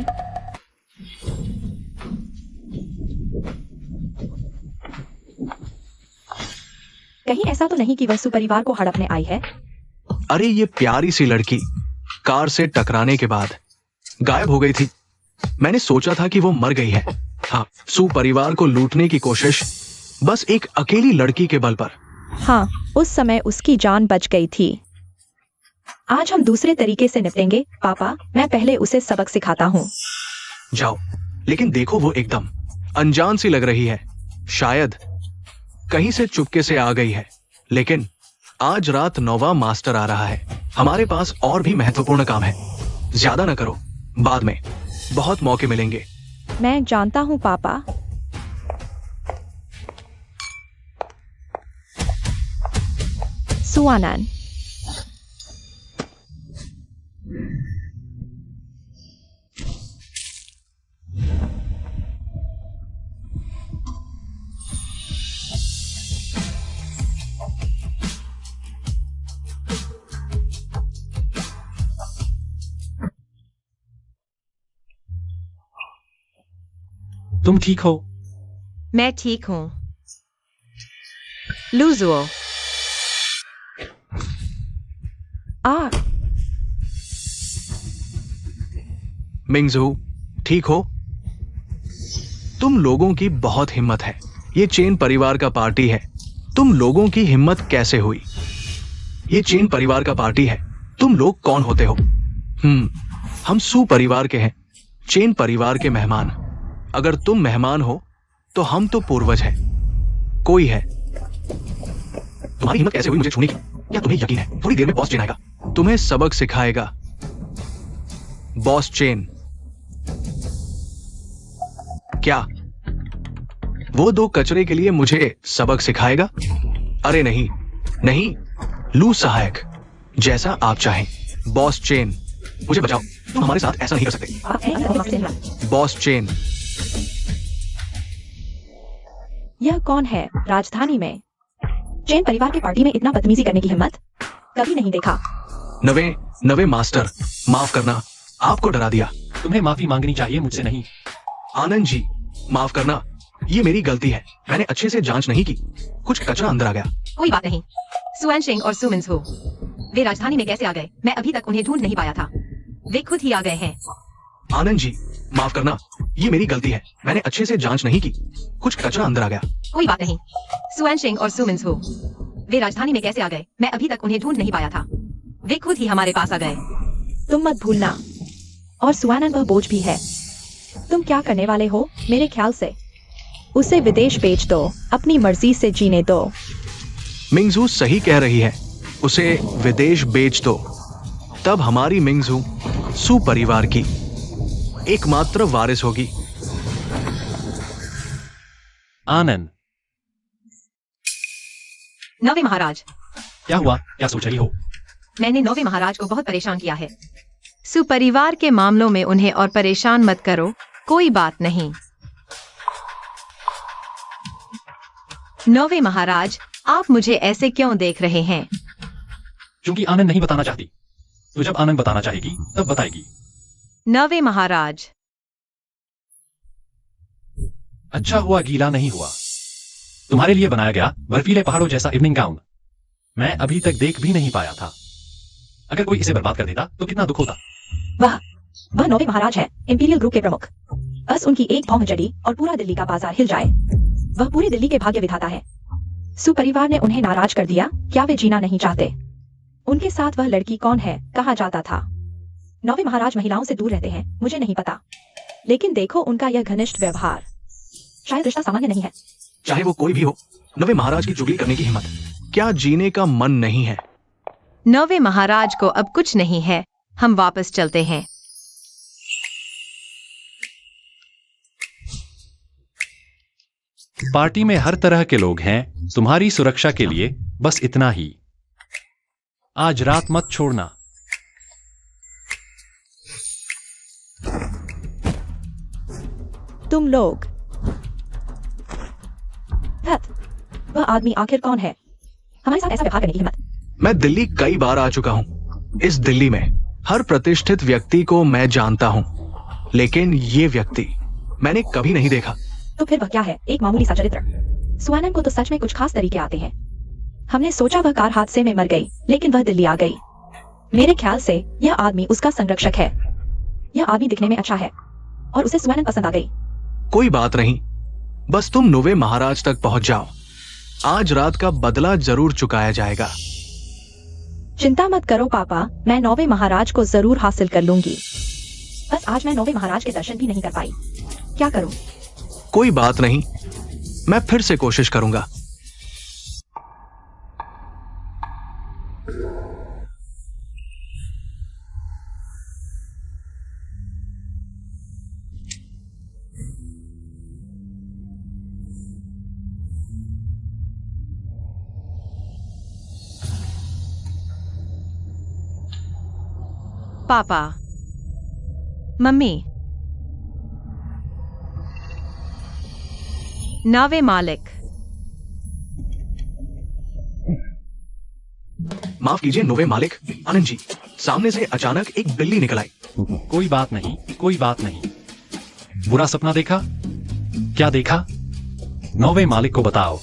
[SPEAKER 2] कहीं ऐसा तो नहीं कि वह सुपरिवार को हड़पने आई है?
[SPEAKER 1] अरे ये प्यारी सी लड़की कार से टकराने के बाद गायब हो गई थी। मैंने सोचा था कि वो मर गई है। हाँ, सुपरिवार को लूटने की कोशिश बस एक अकेली लड़की के बल पर।
[SPEAKER 2] हाँ, उस समय उसकी जान बच गई थी। आज हम दूसरे तरीके से निपटेंगे पापा। मैं पहले उसे सबक सिखाता हूँ।
[SPEAKER 1] जाओ, लेकिन देखो वो एकदम अनजान सी लग रही है। शायद कहीं से चुपके से आ गई है। लेकिन आज रात नोवा मास्टर आ रहा है। हमारे पास और भी महत्वपूर्ण काम है। ज्यादा न करो, बाद में बहुत मौके मिलेंगे।
[SPEAKER 2] मैं जानता हूँ पापा। सुआनन,
[SPEAKER 5] तुम ठीक हो?
[SPEAKER 3] मैं ठीक हूँ। लूजुओ,
[SPEAKER 2] आ
[SPEAKER 1] मिंगजू, ठीक हो? तुम लोगों की बहुत हिम्मत है। ये चेन परिवार का पार्टी है। तुम लोगों की हिम्मत कैसे हुई? ये चेन परिवार का पार्टी है। तुम लोग कौन होते हो? हम सू परिवार के हैं, चेन परिवार के मेहमान। अगर तुम मेहमान हो तो हम तो पूर्वज हैं। कोई है। तुम्हारी हिम्मत कैसे हुई मुझे छूने की? क्या तुम्हें यकीन है थोड़ी देर में बॉस चेन आएगा, तुम्हें सबक सिखाएगा? बॉस चेन क्या वो दो कचरे के लिए मुझे सबक सिखाएगा? अरे नहीं नहीं, लू सहायक, जैसा आप चाहें। बॉस चेन, मुझे बचाओ। तुम हमारे साथ ऐसा नहीं कर सकते। बॉस चेन,
[SPEAKER 2] यह कौन है राजधानी में? चेन परिवार की पार्टी में इतना बदतमीजी करने की हिम्मत कभी नहीं देखा।
[SPEAKER 1] नवे मास्टर, माफ करना, आपको डरा दिया।
[SPEAKER 4] तुम्हें माफी मांगनी चाहिए, मुझसे नहीं।
[SPEAKER 1] आनंद जी, माफ करना, ये मेरी गलती है। मैंने अच्छे से जांच नहीं की, कुछ कचरा अंदर आ गया।
[SPEAKER 3] कोई बात नहीं। सुअनशिंग और सुमिन्सो, वे राजधानी में कैसे आ गए? मैं अभी तक उन्हें ढूंढ नहीं पाया था। वे खुद ही आ गए हैं।
[SPEAKER 1] आनंद जी, माफ करना, ये मेरी गलती है। मैंने अच्छे से जांच नहीं की, कुछ कचरा अंदर आ गया।
[SPEAKER 3] कोई बात नहीं। सुअनशिंग और सुमिन्सो, वे राजधानी में कैसे आ गए? मैं अभी तक उन्हें ढूंढ नहीं पाया था। वे खुद ही हमारे पास आ गए।
[SPEAKER 2] तुम मत भूलना। और सुआनन वह बोझ भी है। तुम क्या करने वाले हो? मेरे ख्याल से उसे विदेश भेज दो, अपनी मर्जी से जीने दो।
[SPEAKER 1] मिंगजू सही कह रही है, उसे विदेश बेच दो। तब हमारी मिंगजू सू परिवार की एकमात्र वारिस होगी।
[SPEAKER 5] आनंद,
[SPEAKER 3] नवे महाराज,
[SPEAKER 4] क्या हुआ? क्या सोच रही हो?
[SPEAKER 3] मैंने नवे महाराज को बहुत परेशान किया है। सुपरिवार के मामलों में उन्हें और परेशान मत करो, कोई बात नहीं। नवे महाराज, आप मुझे ऐसे क्यों देख रहे हैं?
[SPEAKER 4] क्योंकि आनंद नहीं बताना चाहती। तो जब आनंद बताना चाहेगी तब बताएगी।
[SPEAKER 3] नवे महाराज,
[SPEAKER 4] अच्छा हुआ गीला नहीं हुआ। तुम्हारे लिए बनाया गया बर्फीले पहाड़ों जैसा इवनिंग गाउन मैं अभी तक देख भी नहीं पाया था। अगर कोई इसे बर्बाद कर देता तो कितना दुख होता।
[SPEAKER 2] वह नवे महाराज है, इंपीरियल ग्रुप के प्रमुख। बस उनकी एक भौं जड़ी और पूरा दिल्ली का बाजार हिल जाए। वह पूरी दिल्ली के भाग्य विधाता है। सुपरिवार ने उन्हें नाराज कर दिया। क्या वे जीना नहीं चाहते? उनके साथ वह लड़की कौन है कहा जाता था। नवे महाराज महिलाओं से दूर रहते हैं, मुझे नहीं पता, लेकिन देखो उनका यह घनिष्ठ व्यवहार। शायद रिश्ता सामान्य नहीं है।
[SPEAKER 1] चाहे वो कोई भी हो, नवे महाराज की चुगली करने की हिम्मत। क्या जीने का मन नहीं है?
[SPEAKER 3] नवे महाराज को अब कुछ नहीं है, हम वापस चलते हैं।
[SPEAKER 5] पार्टी में हर तरह के लोग हैं। तुम्हारी सुरक्षा के लिए बस इतना ही। आज रात मत छोड़ना।
[SPEAKER 2] तुम लोग, वह आदमी आखिर कौन है? हमारे साथ ऐसा व्यवहार करने की हिम्मत।
[SPEAKER 1] मैं दिल्ली कई बार आ चुका हूं। इस दिल्ली में हर प्रतिष्ठित व्यक्ति को मैं जानता हूं, लेकिन ये व्यक्ति मैंने कभी नहीं देखा।
[SPEAKER 2] तो फिर वह क्या है? एक मामूली सा चरित्र। सुआनन को तो सच में कुछ खास तरीके आते हैं। हमने सोचा वह कार हादसे में मर गई, लेकिन वह दिल्ली आ गई। मेरे ख्याल से यह आदमी उसका संरक्षक है। यह आदमी दिखने में अच्छा है और उसे सुवैनन पसंद आ गई।
[SPEAKER 1] कोई बात नहीं, बस तुम नुवे महाराज तक पहुंच जाओ। आज रात का बदला जरूर चुकाया जाएगा।
[SPEAKER 2] चिंता मत करो पापा, मैं नौवे महाराज को जरूर हासिल कर लूंगी। बस आज मैं नौवे महाराज के दर्शन भी नहीं कर पाई। क्या करूं?
[SPEAKER 1] कोई बात नहीं, मैं फिर से कोशिश करूंगा।
[SPEAKER 3] पापा, मम्मी, नौवे मालिक।
[SPEAKER 1] माफ कीजिए नोवे मालिक। आनंद जी, सामने से अचानक एक बिल्ली निकल आई।
[SPEAKER 5] कोई बात नहीं, कोई बात नहीं। बुरा सपना देखा? क्या देखा? नौवे मालिक को बताओ।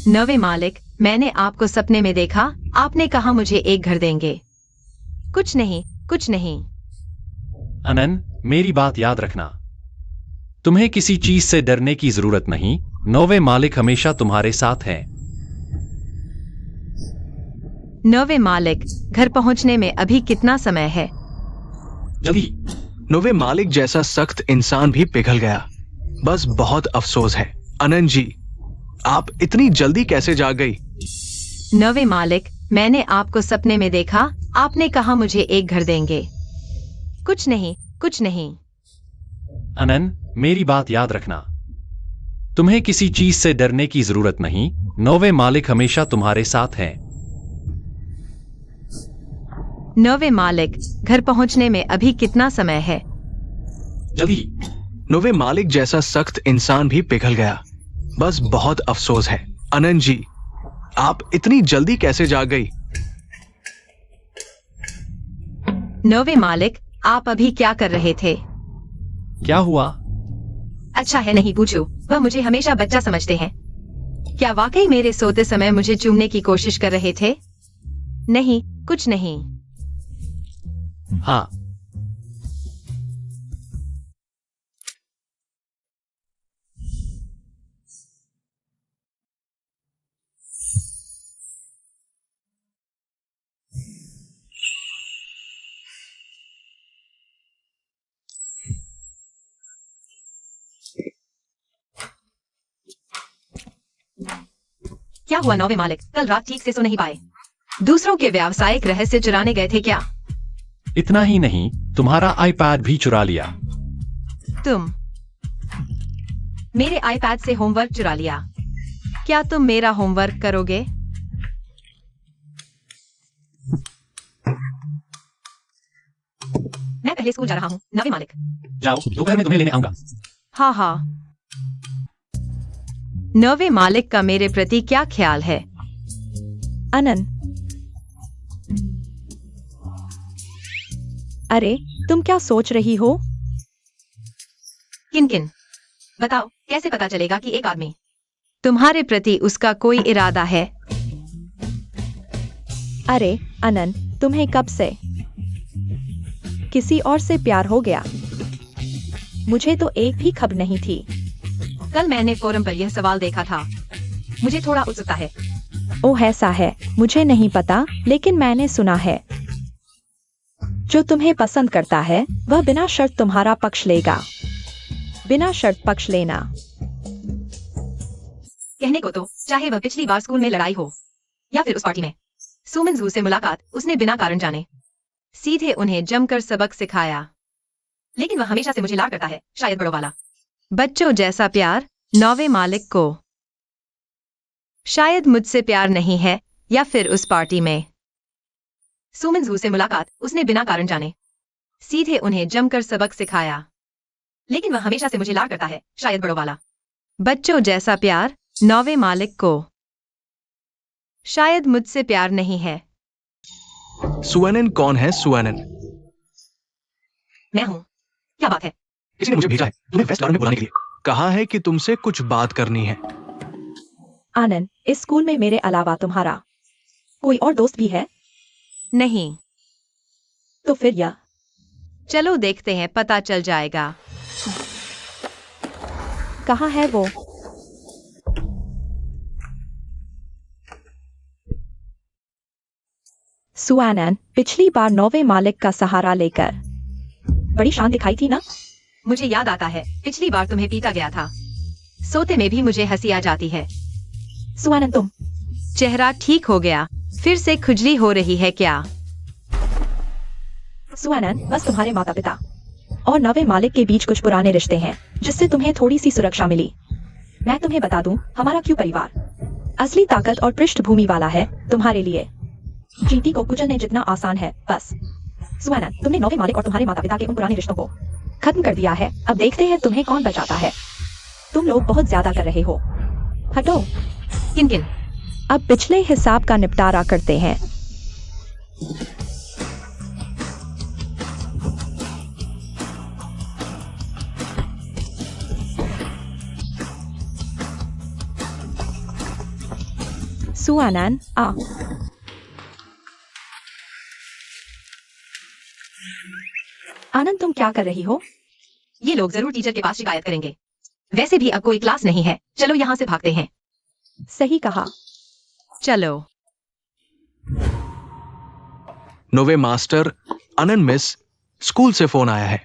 [SPEAKER 3] नौवे मालिक, मैंने आपको सपने में देखा। आपने कहा मुझे एक घर देंगे। कुछ नहीं, कुछ नहीं।
[SPEAKER 5] अनन, मेरी बात याद रखना। तुम्हें किसी चीज से डरने की जरूरत नहीं। नौवे मालिक हमेशा तुम्हारे साथ हैं।
[SPEAKER 3] नौवे मालिक, घर पहुंचने में अभी कितना समय है?
[SPEAKER 5] जल्दी।
[SPEAKER 1] नोवे मालिक जैसा सख्त इंसान भी पिघल गया। बस बहुत अफसोस है। अनंत जी, आप इतनी जल्दी कैसे जाग गई?
[SPEAKER 3] नौवे मालिक, मैंने आपको सपने में देखा। आपने कहा मुझे एक घर देंगे। कुछ नहीं, कुछ नहीं।
[SPEAKER 5] अनन, मेरी बात याद रखना। तुम्हें किसी चीज से डरने की जरूरत नहीं। नौवे मालिक हमेशा तुम्हारे साथ हैं।
[SPEAKER 3] नौवे मालिक, घर पहुंचने में अभी कितना समय है?
[SPEAKER 5] जल्दी।
[SPEAKER 1] नोवे मालिक जैसा सख्त इंसान भी पिघल गया। बस बहुत अफसोस है। अनंत जी, आप इतनी जल्दी कैसे जाग गई?
[SPEAKER 3] नौवे मालिक, आप अभी क्या कर रहे थे?
[SPEAKER 5] क्या हुआ?
[SPEAKER 3] अच्छा है, नहीं पूछो। वह मुझे हमेशा बच्चा समझते हैं। क्या वाकई मेरे सोते समय मुझे चूमने की कोशिश कर रहे थे? नहीं, कुछ नहीं।
[SPEAKER 5] हाँ।
[SPEAKER 3] क्या हुआ नौवे मालिक? कल रात ठीक से सो नहीं पाए? दूसरों के व्यावसायिक रहस्य चुराने गए थे क्या?
[SPEAKER 5] इतना ही नहीं, तुम्हारा आईपैड भी चुरा लिया।
[SPEAKER 3] तुम मेरे आईपैड से होमवर्क चुरा लिया। क्या तुम मेरा होमवर्क करोगे? मैं पहले स्कूल जा रहा हूँ नौवे मालिक।
[SPEAKER 5] जाओ, दोपहर में तुम्हें लेने आऊंगा।
[SPEAKER 3] हाँ हाँ। नौवे मालिक का मेरे प्रति क्या ख्याल है?
[SPEAKER 2] अनन, अरे तुम क्या सोच रही हो?
[SPEAKER 3] किन किन? बताओ, कैसे पता चलेगा कि एक आदमी तुम्हारे प्रति उसका कोई इरादा है?
[SPEAKER 2] अरे अनन, तुम्हें कब से किसी और से प्यार हो गया? मुझे तो एक भी खबर नहीं थी।
[SPEAKER 3] कल मैंने फोरम पर यह सवाल देखा था। मुझे थोड़ा उत्सुकता है।
[SPEAKER 2] ओह ऐसा है, मुझे नहीं पता, लेकिन मैंने सुना है जो तुम्हें पसंद करता है वह बिना शर्त तुम्हारा पक्ष लेगा। बिना शर्त पक्ष लेना।
[SPEAKER 3] कहने को तो चाहे वह पिछली बार स्कूल में लड़ाई हो या फिर उस पार्टी में सुमन जू से मुलाकात, उसने बिना कारण जाने सीधे उन्हें जमकर सबक सिखाया। लेकिन वह हमेशा से मुझे लाड करता है, शायद बड़ों वाला बच्चों जैसा प्यार। नौवे मालिक को शायद मुझसे प्यार नहीं है, या फिर उस पार्टी में सुमन जू से मुलाकात, उसने बिना कारण जाने सीधे उन्हें जमकर सबक सिखाया। लेकिन वह हमेशा से मुझे लाड करता है, शायद बड़ों वाला बच्चों जैसा प्यार। नौवे मालिक को शायद मुझसे प्यार नहीं है।
[SPEAKER 1] सुवैनन कौन है? सुवैनन
[SPEAKER 3] मैं हूँ। क्या बात है?
[SPEAKER 1] किसी ने मुझे भेजा है तुम्हें वेस्ट गार्डन में बुलाने के लिए। कहा है कि तुमसे कुछ बात करनी है।
[SPEAKER 2] आनंद, इस स्कूल में मेरे अलावा तुम्हारा कोई और दोस्त भी है?
[SPEAKER 3] नहीं।
[SPEAKER 2] तो फिर यह
[SPEAKER 3] चलो देखते हैं, पता चल जाएगा।
[SPEAKER 2] कहाँ है वो? सुआनन, पिछली बार 9वें मालिक का सहारा लेकर बड़ी शान दिखाई थी ना?
[SPEAKER 3] मुझे याद आता है, पिछली बार तुम्हें पीटा गया था। सोते में भी मुझे हंसी आ जाती है।
[SPEAKER 2] सुआनन, तुम
[SPEAKER 3] चेहरा ठीक हो गया? फिर से खुजली हो रही है क्या?
[SPEAKER 2] सुआनन, बस तुम्हारे माता पिता और 9वें मालिक के बीच कुछ पुराने रिश्ते हैं जिससे तुम्हें थोड़ी सी सुरक्षा मिली। मैं तुम्हें बता दूं, हमारा क्यू परिवार असली ताकत और पृष्ठभूमि वाला है तुम्हारे लिए। चींटी को कुचलने जितना आसान है बस। सुआनन, तुमने 9वें मालिक और तुम्हारे माता पिता के उन पुराने रिश्तों को खत्म कर दिया है। अब देखते हैं तुम्हें कौन बचाता है। तुम लोग बहुत ज्यादा कर रहे हो। हटो।
[SPEAKER 3] किन किन?
[SPEAKER 2] अब पिछले हिसाब का निपटारा करते हैं। सुआनन, आ। आनंद, तुम क्या कर रही हो?
[SPEAKER 3] ये लोग जरूर टीचर के पास शिकायत करेंगे। वैसे भी अब कोई क्लास नहीं है, चलो यहाँ से भागते हैं।
[SPEAKER 2] सही कहा।
[SPEAKER 3] चलो।
[SPEAKER 1] नोवे मास्टर, अनन मिस, स्कूल से फोन आया है।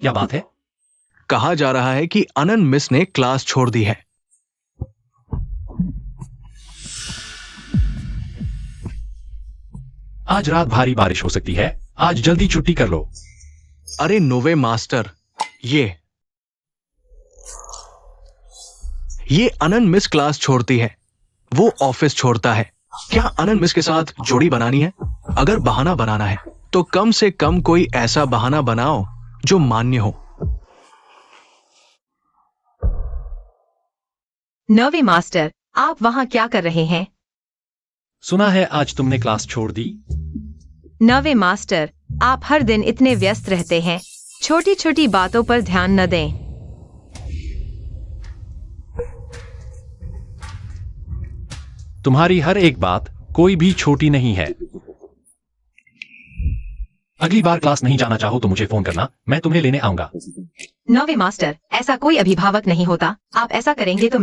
[SPEAKER 4] क्या बात है?
[SPEAKER 1] कहा जा रहा है कि अनन मिस ने क्लास छोड़ दी है।
[SPEAKER 4] आज रात भारी बारिश हो सकती है, आज जल्दी छुट्टी कर लो।
[SPEAKER 1] अरे नोवे मास्टर, ये अनन मिस क्लास छोड़ती है, वो ऑफिस छोड़ता है। क्या अनन मिस के साथ जोड़ी बनानी है? अगर बहाना बनाना है तो कम से कम कोई ऐसा बहाना बनाओ जो मान्य हो।
[SPEAKER 3] 9वें मास्टर, आप वहाँ क्या कर रहे हैं?
[SPEAKER 5] सुना है आज तुमने क्लास छोड़ दी।
[SPEAKER 3] 9वें मास्टर, आप हर दिन इतने व्यस्त रहते हैं, छोटी छोटी बातों पर ध्यान न दें।
[SPEAKER 5] तुम्हारी हर एक बात कोई भी छोटी नहीं है।
[SPEAKER 4] अगली बार क्लास नहीं जाना चाहो तो मुझे फोन करना, मैं तुम्हें लेने आऊंगा।
[SPEAKER 3] 9वें मास्टर, ऐसा कोई अभिभावक नहीं होता। आप ऐसा करेंगे तो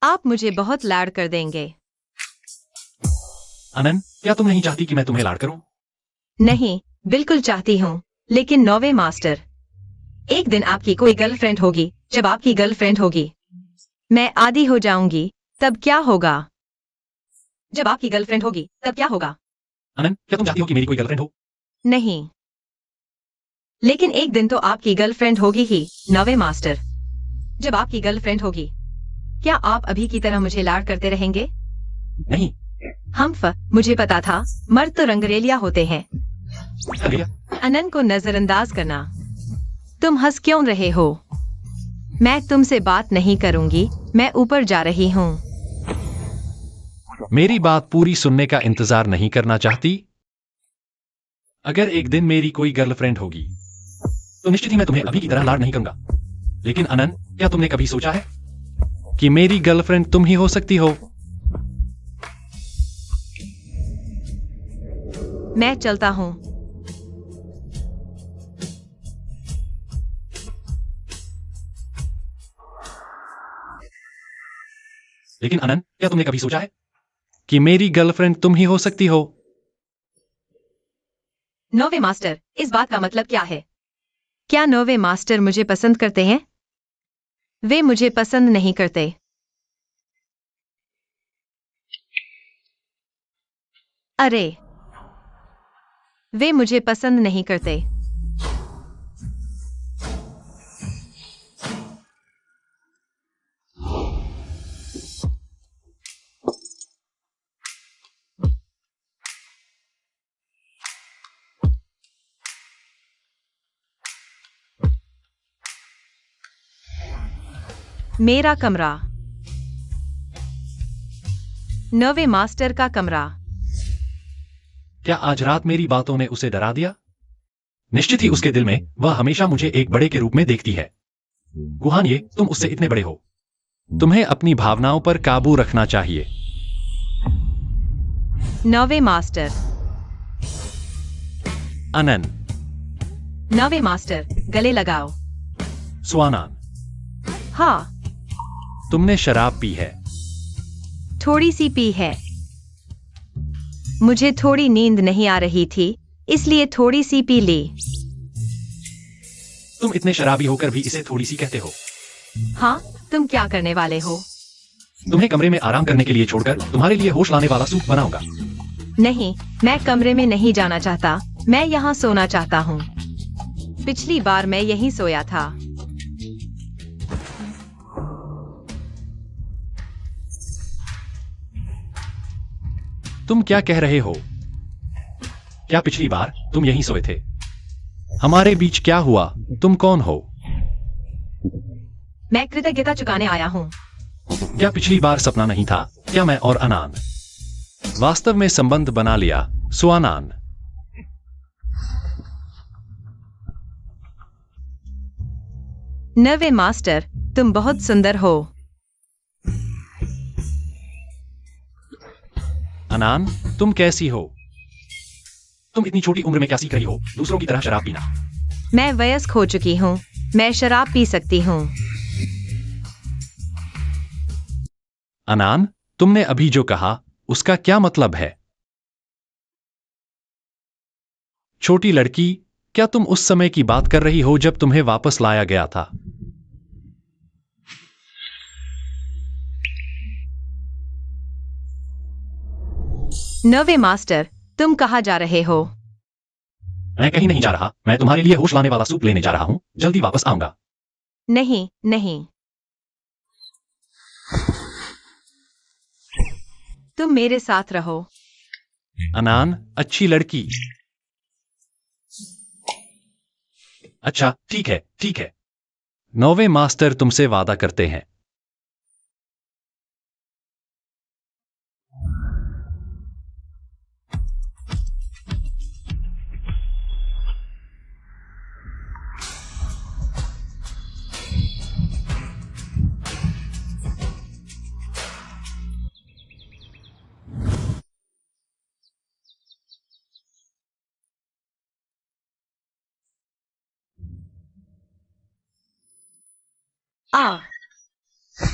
[SPEAKER 3] आप मुझे बहुत लाड कर देंगे।
[SPEAKER 4] अनन, क्या तुम नहीं चाहती कि मैं तुम्हें लाड करूं?
[SPEAKER 3] नहीं, बिल्कुल चाहती हूँ, लेकिन 9वें मास्टर, एक दिन आपकी कोई गर्लफ्रेंड होगी। जब आपकी गर्लफ्रेंड होगी, मैं आदी हो जाऊंगी, तब क्या होगा? जब आपकी गर्लफ्रेंड होगी, तब क्या होगा?
[SPEAKER 4] अनन, क्या तुम चाहती हो कि मेरी कोई गर्लफ्रेंड हो?
[SPEAKER 3] नहीं, लेकिन एक दिन तो आपकी गर्लफ्रेंड होगी ही। 9वें मास्टर, जब आपकी गर्लफ्रेंड होगी, क्या आप अभी की तरह मुझे लाड करते रहेंगे?
[SPEAKER 4] नहीं।
[SPEAKER 3] मुझे पता था, मर्द तो रंगरेलिया होते हैं।
[SPEAKER 4] अलिया,
[SPEAKER 3] अनन को नजरअंदाज करना। तुम हंस क्यों रहे हो? मैं तुमसे बात नहीं करूंगी, मैं ऊपर जा रही हूँ।
[SPEAKER 5] मेरी बात पूरी सुनने का इंतजार नहीं करना चाहती? अगर एक दिन मेरी कोई गर्लफ्रेंड होगी
[SPEAKER 4] तो निश्चित ही मैं तुम्हें अभी की तरह लाड नहीं करूंगा। लेकिन अनन, क्या तुमने कभी सोचा है
[SPEAKER 5] कि मेरी गर्लफ्रेंड तुम ही हो सकती हो?
[SPEAKER 3] मैं चलता हूँ।
[SPEAKER 4] लेकिन अनन, क्या तुमने कभी सोचा है
[SPEAKER 5] कि मेरी गर्लफ्रेंड तुम ही हो सकती हो?
[SPEAKER 3] 9वें मास्टर, इस बात का मतलब क्या है? क्या 9वें मास्टर मुझे पसंद करते हैं? वे मुझे पसंद नहीं करते। अरे, वे मुझे पसंद नहीं करते। मेरा कमरा। 9वें मास्टर का कमरा।
[SPEAKER 4] क्या आज रात मेरी बातों ने उसे डरा दिया? निश्चित ही उसके दिल में वह हमेशा मुझे एक बड़े के रूप में देखती है। गुहान, ये तुम उससे इतने बड़े हो।
[SPEAKER 5] तुम्हें अपनी भावनाओं पर काबू रखना चाहिए।
[SPEAKER 3] 9वें मास्टर।
[SPEAKER 5] अनन।
[SPEAKER 3] 9वें मास्टर, गले लगाओ।
[SPEAKER 5] स्वानान।
[SPEAKER 3] हाँ,
[SPEAKER 5] तुमने शराब पी है।
[SPEAKER 3] थोड़ी सी पी है। मुझे थोड़ी नींद नहीं आ रही थी, इसलिए थोड़ी सी पी ली।
[SPEAKER 4] तुम इतने शराबी होकर भी इसे थोड़ी सी कहते हो।
[SPEAKER 3] हाँ, तुम क्या करने वाले हो?
[SPEAKER 4] तुम्हें कमरे में आराम करने के लिए छोड़कर तुम्हारे लिए होश लाने वाला सूप बनाऊंगा।
[SPEAKER 3] नहीं, मैं कमरे में नहीं जाना चाहता, मैं यहाँ सोना चाहता हूँ। पिछली बार मैं यहीं सोया था।
[SPEAKER 5] तुम क्या कह रहे हो?
[SPEAKER 4] क्या पिछली बार तुम यहीं सोए थे?
[SPEAKER 5] हमारे बीच क्या हुआ? तुम कौन हो?
[SPEAKER 3] मैं कृतज्ञता चुकाने आया हूँ।
[SPEAKER 4] क्या पिछली बार सपना नहीं था? क्या मैं और अनान
[SPEAKER 5] वास्तव में संबंध बना लिया, स्वानान।
[SPEAKER 3] नवे मास्टर, तुम बहुत सुंदर हो।
[SPEAKER 5] अनान, तुम कैसी हो?
[SPEAKER 4] तुम इतनी छोटी उम्र में क्या सीख रही हो? दूसरों की तरह शराब पीना।
[SPEAKER 3] मैं वयस्क हो चुकी हूँ, मैं शराब पी सकती हूँ।
[SPEAKER 5] अनान, तुमने अभी जो कहा उसका क्या मतलब है? छोटी लड़की, क्या तुम उस समय की बात कर रही हो जब तुम्हें वापस लाया गया था?
[SPEAKER 3] नवे मास्टर, तुम कहाँ जा रहे हो?
[SPEAKER 4] मैं कहीं नहीं जा रहा, मैं तुम्हारे लिए होश लाने वाला सूप लेने जा रहा हूँ, जल्दी वापस आऊंगा।
[SPEAKER 3] नहीं, नहीं। तुम मेरे साथ रहो।
[SPEAKER 5] अनान, अच्छी लड़की।
[SPEAKER 4] अच्छा, ठीक है, ठीक है।
[SPEAKER 5] नौवें मास्टर तुमसे वादा करते हैं।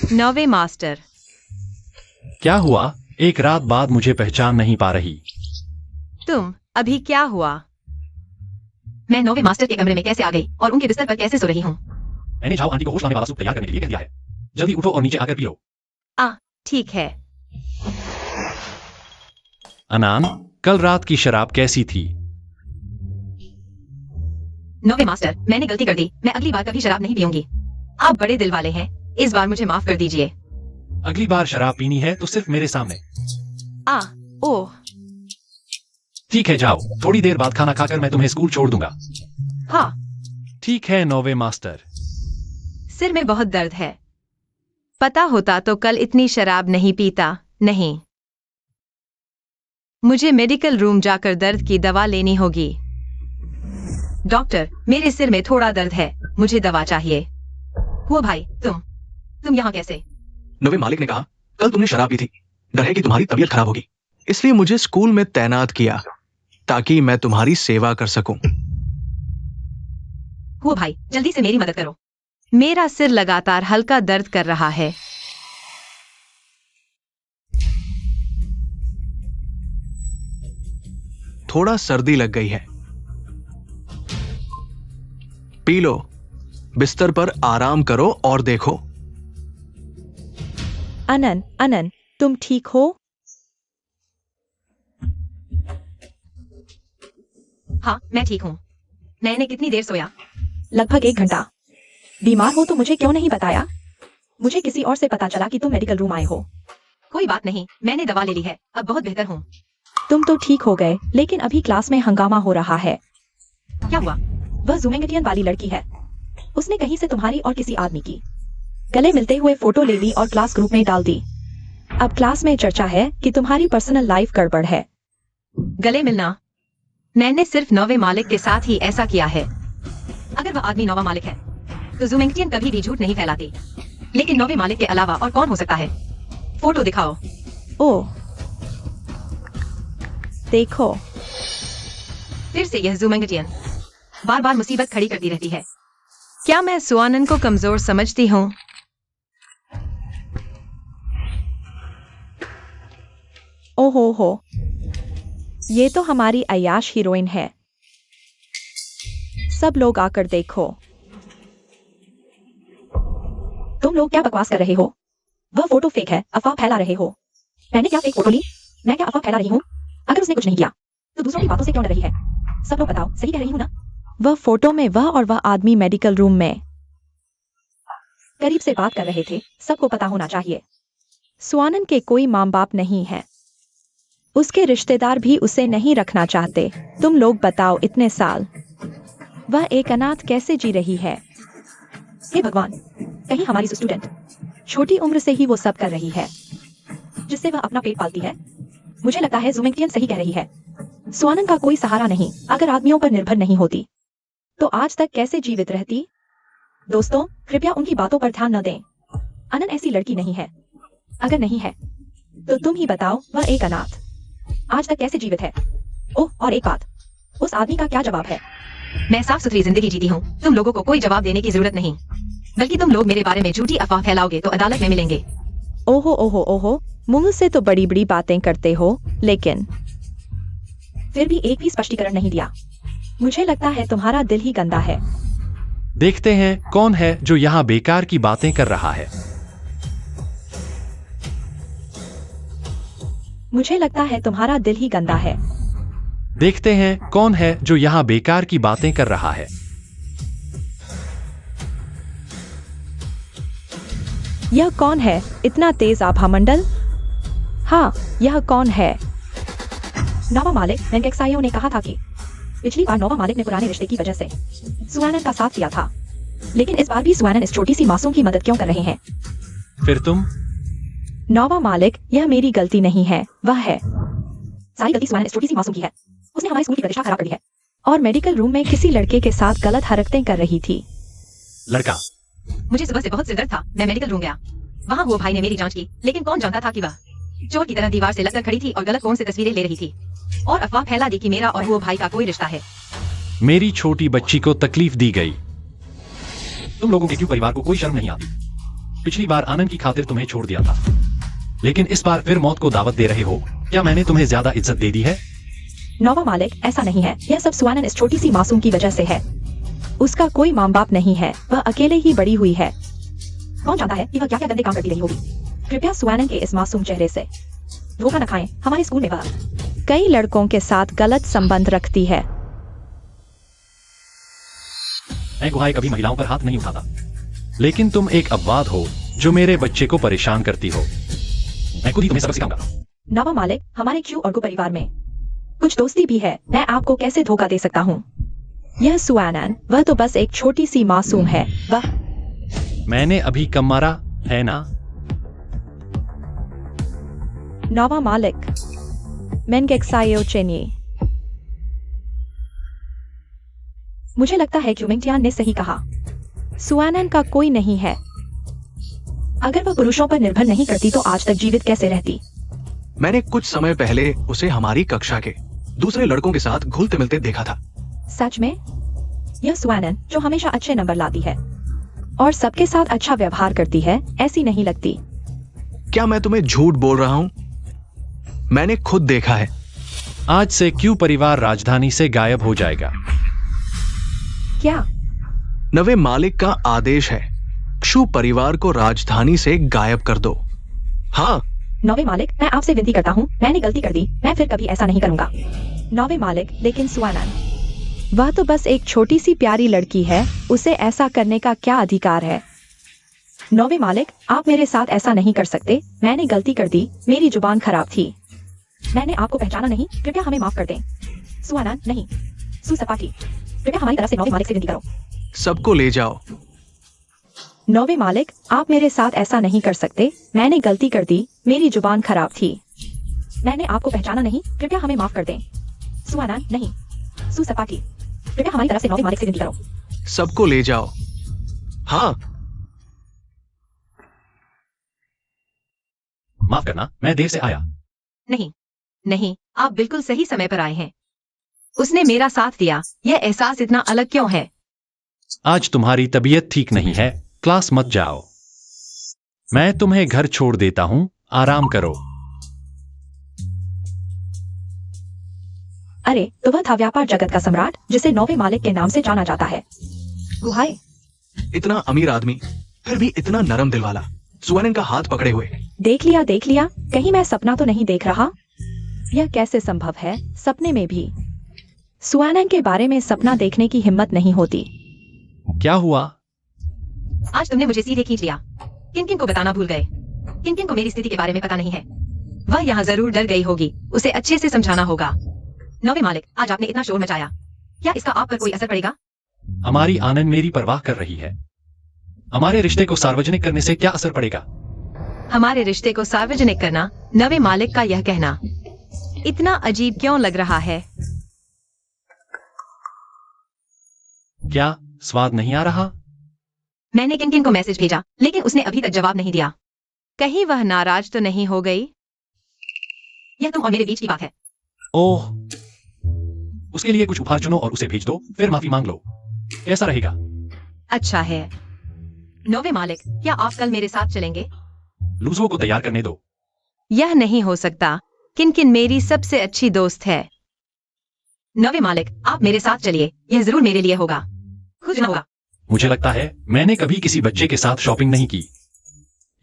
[SPEAKER 3] नवे मास्टर।
[SPEAKER 5] क्या हुआ? एक रात बाद मुझे पहचान नहीं पा रही।
[SPEAKER 3] तुम अभी क्या हुआ? मैं नौवे मास्टर के कमरे में कैसे आ गई और उनके बिस्तर पर कैसे सो रही हूँ?
[SPEAKER 4] मैंने झाओ आंटी को होश लाने वाला सूप तैयार करने के लिए कह दिया है। जल्दी उठो और नीचे आकर पी लो।
[SPEAKER 3] ठीक है।
[SPEAKER 5] अनान, कल रात की शराब कैसी थी?
[SPEAKER 3] नौवे मास्टर, मैंने गलती कर दी, मैं अगली बार कभी शराब नहीं पीऊंगी। आप बड़े दिल वाले हैं, इस बार मुझे माफ कर दीजिए।
[SPEAKER 4] अगली बार शराब पीनी है तो सिर्फ मेरे सामने।
[SPEAKER 3] ओह।
[SPEAKER 4] ठीक है, जाओ। थोड़ी देर बाद खाना खाकर मैं तुम्हें स्कूल छोड़ दूंगा।
[SPEAKER 3] हाँ।
[SPEAKER 5] ठीक है नौवे मास्टर।
[SPEAKER 3] सिर में बहुत दर्द है। पता होता तो कल इतनी शराब नहीं पीता। नहीं, मुझे मेडिकल रूम जाकर दर्द की दवा लेनी होगी। डॉक्टर, मेरे सिर में थोड़ा दर्द है, मुझे दवा चाहिए। वो भाई, तुम यहाँ कैसे?
[SPEAKER 1] नवे मालिक ने कहा कल तुमने शराब पी थी, डर है कि तुम्हारी तबीयत खराब होगी, इसलिए मुझे स्कूल में तैनात किया ताकि मैं तुम्हारी सेवा कर सकूं।
[SPEAKER 3] वो भाई, जल्दी से मेरी मदद करो। मेरा सिर लगातार हल्का दर्द कर रहा है।
[SPEAKER 1] थोड़ा सर्दी लग गई है, पी लो। बिस्तर पर आराम करो और देखो।
[SPEAKER 2] अनन, अनन, तुम ठीक हो?
[SPEAKER 3] हाँ, मैं ठीक हूँ। मैंने कितनी देर सोया?
[SPEAKER 2] लगभग 1 घंटा। बीमार हो तो मुझे क्यों नहीं बताया? मुझे किसी और से पता चला कि तुम मेडिकल रूम आए हो।
[SPEAKER 3] कोई बात नहीं, मैंने दवा ले ली है, अब बहुत बेहतर हूँ।
[SPEAKER 2] तुम तो ठीक हो गए, लेकिन अभी क्लास में हंगामा हो रहा है।
[SPEAKER 3] क्या हुआ?
[SPEAKER 2] वह जुमेंगटियन वाली लड़की है। उसने कहीं से तुम्हारी और किसी आदमी की गले मिलते हुए फोटो ले ली और क्लास ग्रुप में डाल दी। अब क्लास में चर्चा है कि तुम्हारी पर्सनल लाइफ गड़बड़ है।
[SPEAKER 3] गले मिलना? मैंने सिर्फ नौवे मालिक के साथ ही ऐसा किया है। अगर वह आदमी नौवा मालिक है तो जुमेंगटियन कभी भी झूठ नहीं फैलाती। लेकिन नौवे मालिक के अलावा और कौन हो सकता है? फोटो दिखाओ।
[SPEAKER 2] ओह, देखो,
[SPEAKER 3] फिर से यह ज़ूमेंगटियन बार बार मुसीबत खड़ी करती रहती है। क्या मैं सुआनन को कमजोर समझती हूँ?
[SPEAKER 2] ओहो हो, ये तो हमारी अय्याश हीरोइन है। सब लोग आकर देखो। तुम लोग क्या बकवास कर रहे हो? वह फोटो फेक है, अफवाह फैला रहे हो। मैंने क्या फेक फोटो ली? मैं क्या अफवाह फैला रही हूँ? अगर उसने कुछ नहीं किया तो दूसरों की बातों से क्यों डर रही है? सब लोग बताओ, सही कह रही हूँ ना? वह फोटो में वह और वह आदमी मेडिकल रूम में करीब से बात कर रहे थे। सबको पता होना चाहिए। सुआनन के कोई माँ बाप नहीं है। उसके रिश्तेदार भी उसे नहीं रखना चाहते। तुम लोग बताओ, इतने साल वह एक अनाथ कैसे जी रही है? हे भगवान, कहीं हमारी स्टूडेंट छोटी उम्र से ही वो सब कर रही है जिससे वह अपना पेट पालती है। मुझे लगता है ज़ूमेंगटियन सही कह रही है। सुआनन का कोई सहारा नहीं। अगर आदमियों पर निर्भर नहीं होती तो आज तक कैसे जीवित रहती? दोस्तों, कृपया उनकी बातों पर ध्यान न दें। अनन ऐसी लड़की नहीं है। अगर नहीं है तो तुम ही बताओ, वह एक अनाथ आज तक कैसे जीवित है? ओह, और एक बात, उस आदमी का क्या जवाब है?
[SPEAKER 3] मैं साफ सुथरी जिंदगी जीती हूँ। तुम लोगों को कोई जवाब देने की जरूरत नहीं, बल्कि तुम लोग मेरे बारे में झूठी अफवाह फैलाओगे तो अदालत में मिलेंगे।
[SPEAKER 2] ओहो ओहो ओहो, मुंह से तो बड़ी बड़ी बातें करते हो, लेकिन फिर भी एक भी स्पष्टीकरण नहीं दिया। मुझे लगता है तुम्हारा दिल ही गंदा है।
[SPEAKER 5] देखते हैं कौन है जो यहाँ बेकार की बातें कर रहा है।
[SPEAKER 2] मुझे लगता है तुम्हारा दिल ही गंदा है।
[SPEAKER 5] देखते हैं कौन है जो यहाँ बेकार की बातें कर रहा है।
[SPEAKER 2] यह कौन है? इतना तेज आभामंडल? हाँ, यह कौन है? नौवा मालिक वेंकटसायो ने कहा था कि पिछली बार नौवा मालिक ने पुराने रिश्ते की वजह से सुआनन का साथ दिया था, लेकिन इस बार भी सुआनन इस छोटी सी मासूम की मदद क्यों कर रहे हैं?
[SPEAKER 5] फिर तुम?
[SPEAKER 2] नौवा मालिक, यह मेरी गलती नहीं है, वह है। सारी गलती सुआनन इस छोटी सी मासूम की है। उसने हमारे स्कूल की प्रतिष्ठा खराब कर दी है और मेडिकल रूम में किसी लड़के के साथ गलत हरकतें कर रही थी।
[SPEAKER 5] लड़का?
[SPEAKER 3] मुझे सुबह से बहुत सिरदर्द था। मैं मेडिकल रूम गया। वहाँ वो भाई ने मेरी जांच की, लेकिन कौन जानता था कि वह चोर की तरह दीवार से लगकर खड़ी थी और गलत फोन से तस्वीरें ले रही थी और अफवाह फैला दी कि मेरा और वो भाई का कोई रिश्ता है।
[SPEAKER 5] मेरी छोटी बच्ची को तकलीफ दी गई।
[SPEAKER 4] तुम लोगों के क्यों परिवार को कोई शर्म नहीं आती? पिछली बार आनंद की खातिर तुम्हें छोड़ दिया था, लेकिन इस बार फिर मौत को दावत दे रहे हो। क्या मैंने तुम्हें ज्यादा इज्जत दे दी है?
[SPEAKER 2] नौवा मालिक, ऐसा नहीं है। यह सब सुआनन इस छोटी सी मासूम की वजह से है। उसका कोई माँ बाप नहीं है। वह अकेले ही बड़ी हुई है। कौन जानता है कि वह क्या क्या गंदे काम करती रही होगी। कृपया सुआनन के इस मासूम चेहरे से धोखा न खाएं। हमारे स्कूल में वह कई लड़कों के साथ गलत संबंध रखती है।
[SPEAKER 4] मैं गुहाई कभी महिलाओं पर हाथ नहीं उठाता।
[SPEAKER 5] लेकिन तुम एक अपवाद हो जो मेरे बच्चे को परेशान करती हो।
[SPEAKER 4] मैं खुद ही तुम्हें सबक सिखाऊंगा।
[SPEAKER 2] नौवा मालिक, हमारे क्यू और गु परिवार में कुछ दोस्ती भी है। मैं आपको कैसे धोखा दे सकता हूँ? यह सुआनन, वह तो बस एक छोटी सी मासूम है। वह
[SPEAKER 5] मैंने अभी कम मारा है ना?
[SPEAKER 2] नौवा मालिक वेंकटसायो चेनी। मुझे लगता है कि ज़ूमेंगटियन ने सही कहा। सुआनन का कोई नहीं है। अगर वह पुरुषों पर निर्भर नहीं करती तो आज तक जीवित कैसे रहती?
[SPEAKER 1] मैंने कुछ समय पहले उसे हमारी कक्षा के दूसरे लड़कों के साथ घुलते मिलते देखा था।
[SPEAKER 2] सच में? यह सुआनन जो हमेशा अच्छे नंबर लाती है और सबके साथ अच्छा व्यवहार करती है, ऐसी नहीं लगती।
[SPEAKER 1] क्या मैं तुम्हें झूठ बोल रहा हूँ? मैंने खुद देखा है।
[SPEAKER 5] आज से क्यू परिवार राजधानी से गायब हो जाएगा।
[SPEAKER 2] क्या?
[SPEAKER 1] नवे मालिक का आदेश है, क्षु परिवार को राजधानी से गायब कर दो। हाँ।
[SPEAKER 2] नौवे मालिक, मैं आपसे विनती करता हूँ, मैंने गलती कर दी। मैं फिर कभी ऐसा नहीं करूंगा। नौवे मालिक, लेकिन सुआनन, वह तो बस एक छोटी सी प्यारी लड़की है। उसे ऐसा करने का क्या अधिकार है? नौवे मालिक, आप मेरे साथ ऐसा नहीं कर सकते। मैंने गलती कर दी। मेरी जुबान खराब थी। मैंने आपको पहचाना नहीं। कृपया हमें माफ कर दें। सुआनन, नहीं, सुसपाटी, कृपया हमारी तरफ से नौवे मालिक से विनती करो।
[SPEAKER 1] सबको ले जाओ।
[SPEAKER 2] नौवे मालिक, आप मेरे साथ ऐसा नहीं कर सकते। मैंने गलती कर दी। मेरी जुबान खराब थी। मैंने आपको पहचाना नहीं। कृपया हमें माफ कर दें। सुआनन, नहीं, सुसपाटी, कृपया हमारी तरफ से नौवे मालिक से विनती करो।
[SPEAKER 1] सबको ले जाओ। हाँ।
[SPEAKER 4] माफ करना, मैं देर से आया।
[SPEAKER 3] नहीं नहीं, आप बिल्कुल सही समय पर आए हैं। उसने मेरा साथ दिया। यह एहसास इतना अलग क्यों है?
[SPEAKER 5] आज तुम्हारी तबीयत ठीक नहीं है, क्लास मत जाओ। मैं तुम्हें घर छोड़ देता हूं, आराम करो।
[SPEAKER 2] अरे तो वह था व्यापार जगत का सम्राट जिसे 9वें मालिक के नाम से जाना जाता है। गुहाए
[SPEAKER 1] इतना अमीर आदमी फिर भी इतना नरम दिल वाला, सुअरन का हाथ पकड़े हुए।
[SPEAKER 2] देख लिया, कहीं मैं सपना तो नहीं देख रहा? यह कैसे संभव है? सपने में भी सुआनन के बारे में सपना देखने की हिम्मत नहीं होती।
[SPEAKER 5] क्या हुआ?
[SPEAKER 3] आज तुमने मुझे सीधे खींच लिया। किन-किन को बताना भूल गए। किन-किन को मेरी स्थिति के बारे में पता नहीं है। वह यहाँ जरूर डर गई होगी। उसे अच्छे से समझाना होगा। 9वें मालिक, आज आपने इतना शोर मचाया, क्या इसका आप पर कोई असर पड़ेगा?
[SPEAKER 5] हमारी आनंद मेरी परवाह कर रही है। हमारे रिश्ते को सार्वजनिक करने से क्या असर पड़ेगा?
[SPEAKER 3] हमारे रिश्ते को सार्वजनिक करना, 9वें मालिक का यह कहना इतना अजीब क्यों लग रहा है?
[SPEAKER 5] क्या स्वाद नहीं आ रहा?
[SPEAKER 3] मैंने किन-किन को मैसेज भेजा, लेकिन उसने अभी तक जवाब नहीं दिया। कहीं वह नाराज तो नहीं हो गई? यह तुम और मेरे बीच की बात है।
[SPEAKER 5] ओह,
[SPEAKER 4] उसके लिए कुछ उपहार चुनो और उसे भेज दो, फिर माफी मांग लो। कैसा रहेगा?
[SPEAKER 3] अच्छा है। 9वें मालिक, क्या आप कल मेरे साथ चलेंगे?
[SPEAKER 4] लूजो को तैयार करने दो।
[SPEAKER 3] यह नहीं हो सकता। किन-किन मेरी सबसे अच्छी दोस्त है। 9वें मालिक, आप मेरे साथ चलिए। यह जरूर मेरे लिए होगा। खुश ना होगा।
[SPEAKER 5] मुझे लगता है मैंने कभी किसी बच्चे के साथ शॉपिंग नहीं की।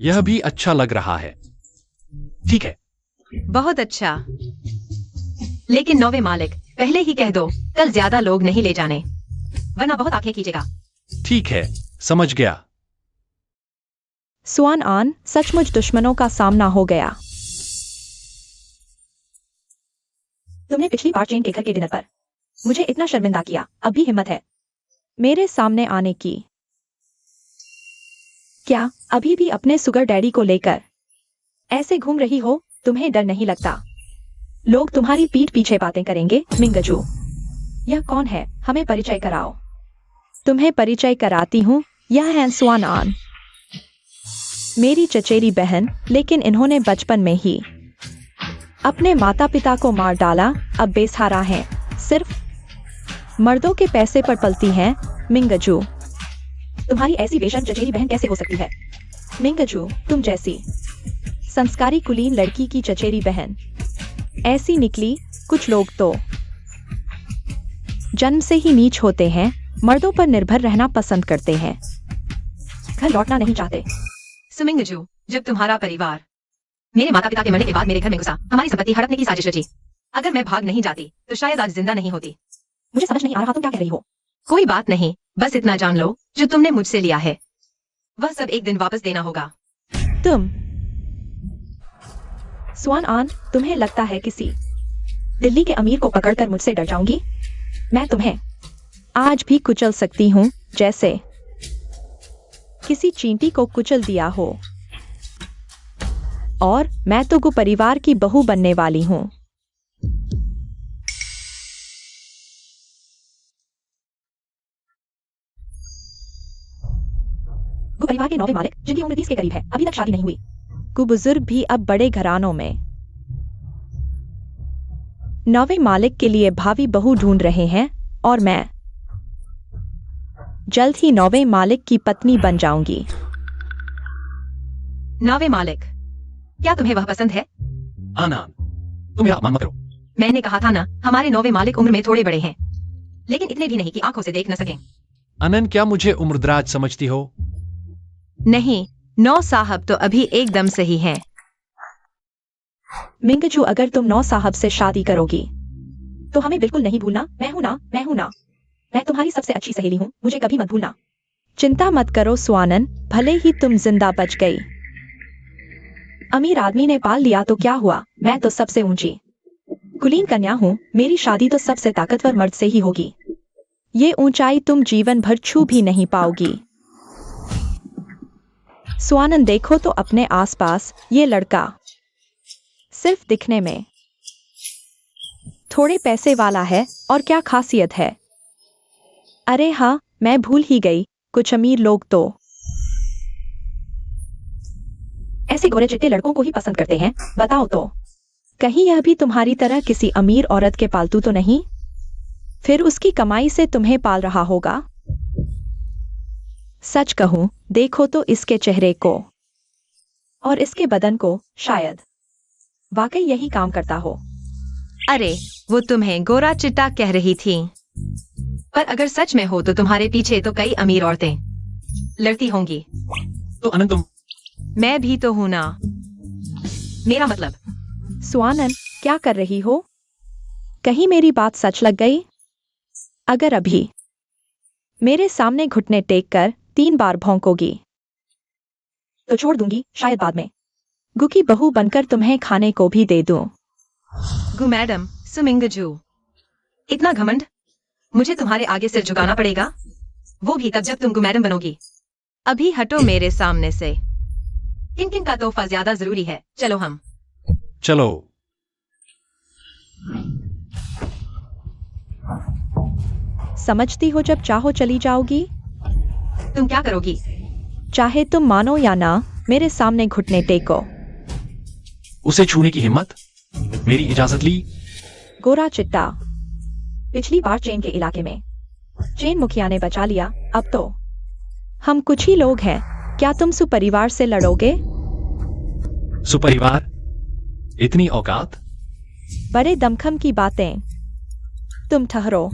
[SPEAKER 5] यह भी अच्छा लग रहा है।
[SPEAKER 4] ठीक है।
[SPEAKER 3] बहुत अच्छा। लेकिन 9वें मालिक, पहले ही कह दो, कल ज्यादा लोग नहीं ले जाने, वरना बहुत आंखें खींचेगा।
[SPEAKER 5] ठीक है, समझ गया।
[SPEAKER 2] सुआन आन सचमुच दुश्मनों का सामना हो गया। तुमने पिछली बार चेन के घर के डिनर पर मुझे इतना शर्मिंदा किया, अब भी हिम्मत है मेरे सामने आने की? क्या अभी भी अपने सुगर डैडी को लेकर ऐसे घूम रही हो? तुम्हें डर नहीं लगता? लोग तुम्हारी पीठ पीछे बातें करेंगे। मिंगजू, यह कौन है? हमें परिचय कराओ। तुम्हें परिचय कराती हूँ, यह है सुआन आन, मेरी चचेरी बहन, लेकिन इन्होंने बचपन में ही अपने माता पिता को मार डाला, अब बेसहारा हैं, सिर्फ मर्दों के पैसे पर पलती हैं। मिंगजू, तुम्हारी ऐसी बेशर्म चचेरी बहन कैसे हो सकती है? मिंगजू, तुम जैसी संस्कारी कुलीन लड़की की चचेरी बहन ऐसी निकली। कुछ लोग तो जन्म से ही नीच होते हैं, मर्दों पर निर्भर रहना पसंद करते हैं, घर लौटना नहीं चाहते।
[SPEAKER 3] सुमिंगजू, जब तुम्हारा परिवार मेरे माता पिता के मरने के बाद मेरे घर में घुसा, हमारी संपत्ति हड़पने की साजिश रची। अगर मैं भाग नहीं जाती तो शायद आज जिंदा नहीं होती।
[SPEAKER 2] मुझे समझ नहीं आ रहा तुम क्या कह रही हो।
[SPEAKER 3] कोई बात नहीं, बस इतना जान लो, जो तुमने मुझसे लिया है वह सब एक दिन वापस देना होगा।
[SPEAKER 2] तुम सुआन आन, तुम्हें लगता है किसी दिल्ली के अमीर को पकड़कर मुझसे डर जाऊंगी? मैं तुम्हें आज भी कुचल सकती हूँ, जैसे किसी चींटी को कुचल दिया हो। और मैं तो गु परिवार की बहू बनने वाली हूँ। गु परिवार के 9वें मालिक, जिनकी उम्र 30 के करीब है, अभी तक शादी नहीं हुई। गु बुजुर्ग भी अब बड़े घरानों में 9वें मालिक के लिए भावी बहू ढूंढ रहे हैं, और मैं जल्द ही 9वें मालिक की पत्नी बन जाऊंगी।
[SPEAKER 3] 9वें मालिक, क्या तुम्हें वह पसंद है?
[SPEAKER 4] आनंद, तुम मेरा अपमान मत करो।
[SPEAKER 3] मैंने कहा था ना, हमारे 9वें मालिक उम्र में थोड़े बड़े हैं, लेकिन इतने भी नहीं कि आंखों से देख न सकें।
[SPEAKER 5] अनन, क्या मुझे उम्रदराज समझती हो?
[SPEAKER 3] नहीं, 9 साहब तो अभी एकदम सही हैं।
[SPEAKER 2] मिंगजू, अगर तुम 9 साहब से शादी करोगी तो हमें बिल्कुल नहीं भूलना। मैं हूं ना, मैं तुम्हारी सबसे अच्छी सहेली हूं, मुझे कभी मत भूलना। चिंता मत करो सुआनन, भले ही तुम जिंदा बच गई। अमीर आदमी ने पाल लिया तो क्या हुआ, मैं तो सबसे ऊंची कुलीन कन्या हूं, मेरी शादी तो सबसे ताकतवर मर्द से ही होगी। ये ऊंचाई तुम जीवन भर छू भी नहीं पाओगी। सुआनन, देखो तो अपने आसपास, ये लड़का सिर्फ दिखने में थोड़े पैसे वाला है, और क्या खासियत है? अरे हाँ, मैं भूल ही गई, कुछ अमीर लोग तो ऐसे गोरे चिट्टे लड़कों को ही पसंद करते हैं, बताओ तो। कहीं यह भी तुम्हारी तरह किसी अमीर औरत के पालतू तो नहीं? फिर उसकी कमाई से तुम्हें पाल रहा होगा। सच कहूं, देखो तो इसके चेहरे को और इसके बदन को, शायद वाकई यही काम करता हो।
[SPEAKER 3] अरे वो तुम्हें गोरा चिट्टा कह रही थी, पर अगर सच में हो तो तुम्हारे पीछे तो कई अमीर औरतें लड़ती होंगी।
[SPEAKER 4] तो अनंत तुम
[SPEAKER 3] मैं भी तो हूं ना। मेरा मतलब,
[SPEAKER 2] स्वानन, क्या कर रही हो? कहीं मेरी बात सच लग गई? अगर अभी मेरे सामने घुटने टेक कर 3 बार भौंकोगी तो छोड़ दूंगी, शायद बाद में गु की बहू बनकर तुम्हें खाने को भी दे दूं।
[SPEAKER 3] गु मैडम सुमिंगजू, इतना घमंड? मुझे तुम्हारे आगे सिर झुकाना पड़ेगा, वो भी तब जब तुम गु मैडम बनोगी। अभी हटो मेरे सामने से। किन किन का तोहफा ज्यादा जरूरी है? चलो हम।
[SPEAKER 5] चलो।
[SPEAKER 2] समझती हो जब चाहो चली जाओगी।
[SPEAKER 3] तुम क्या करोगी?
[SPEAKER 2] चाहे तुम मानो या ना, मेरे सामने घुटने टेको।
[SPEAKER 4] उसे छूने की हिम्मत? मेरी इजाजत ली?
[SPEAKER 2] गोरा चिट्टा, पिछली बार चेन के इलाके में चेन मुखिया ने बचा लिया, अब तो हम कुछ ही लोग हैं। क्या तुम सुपरिवार से लड़ोगे?
[SPEAKER 4] सुपरिवार? इतनी औकात?
[SPEAKER 2] बड़े दमखम की बातें। तुम ठहरो।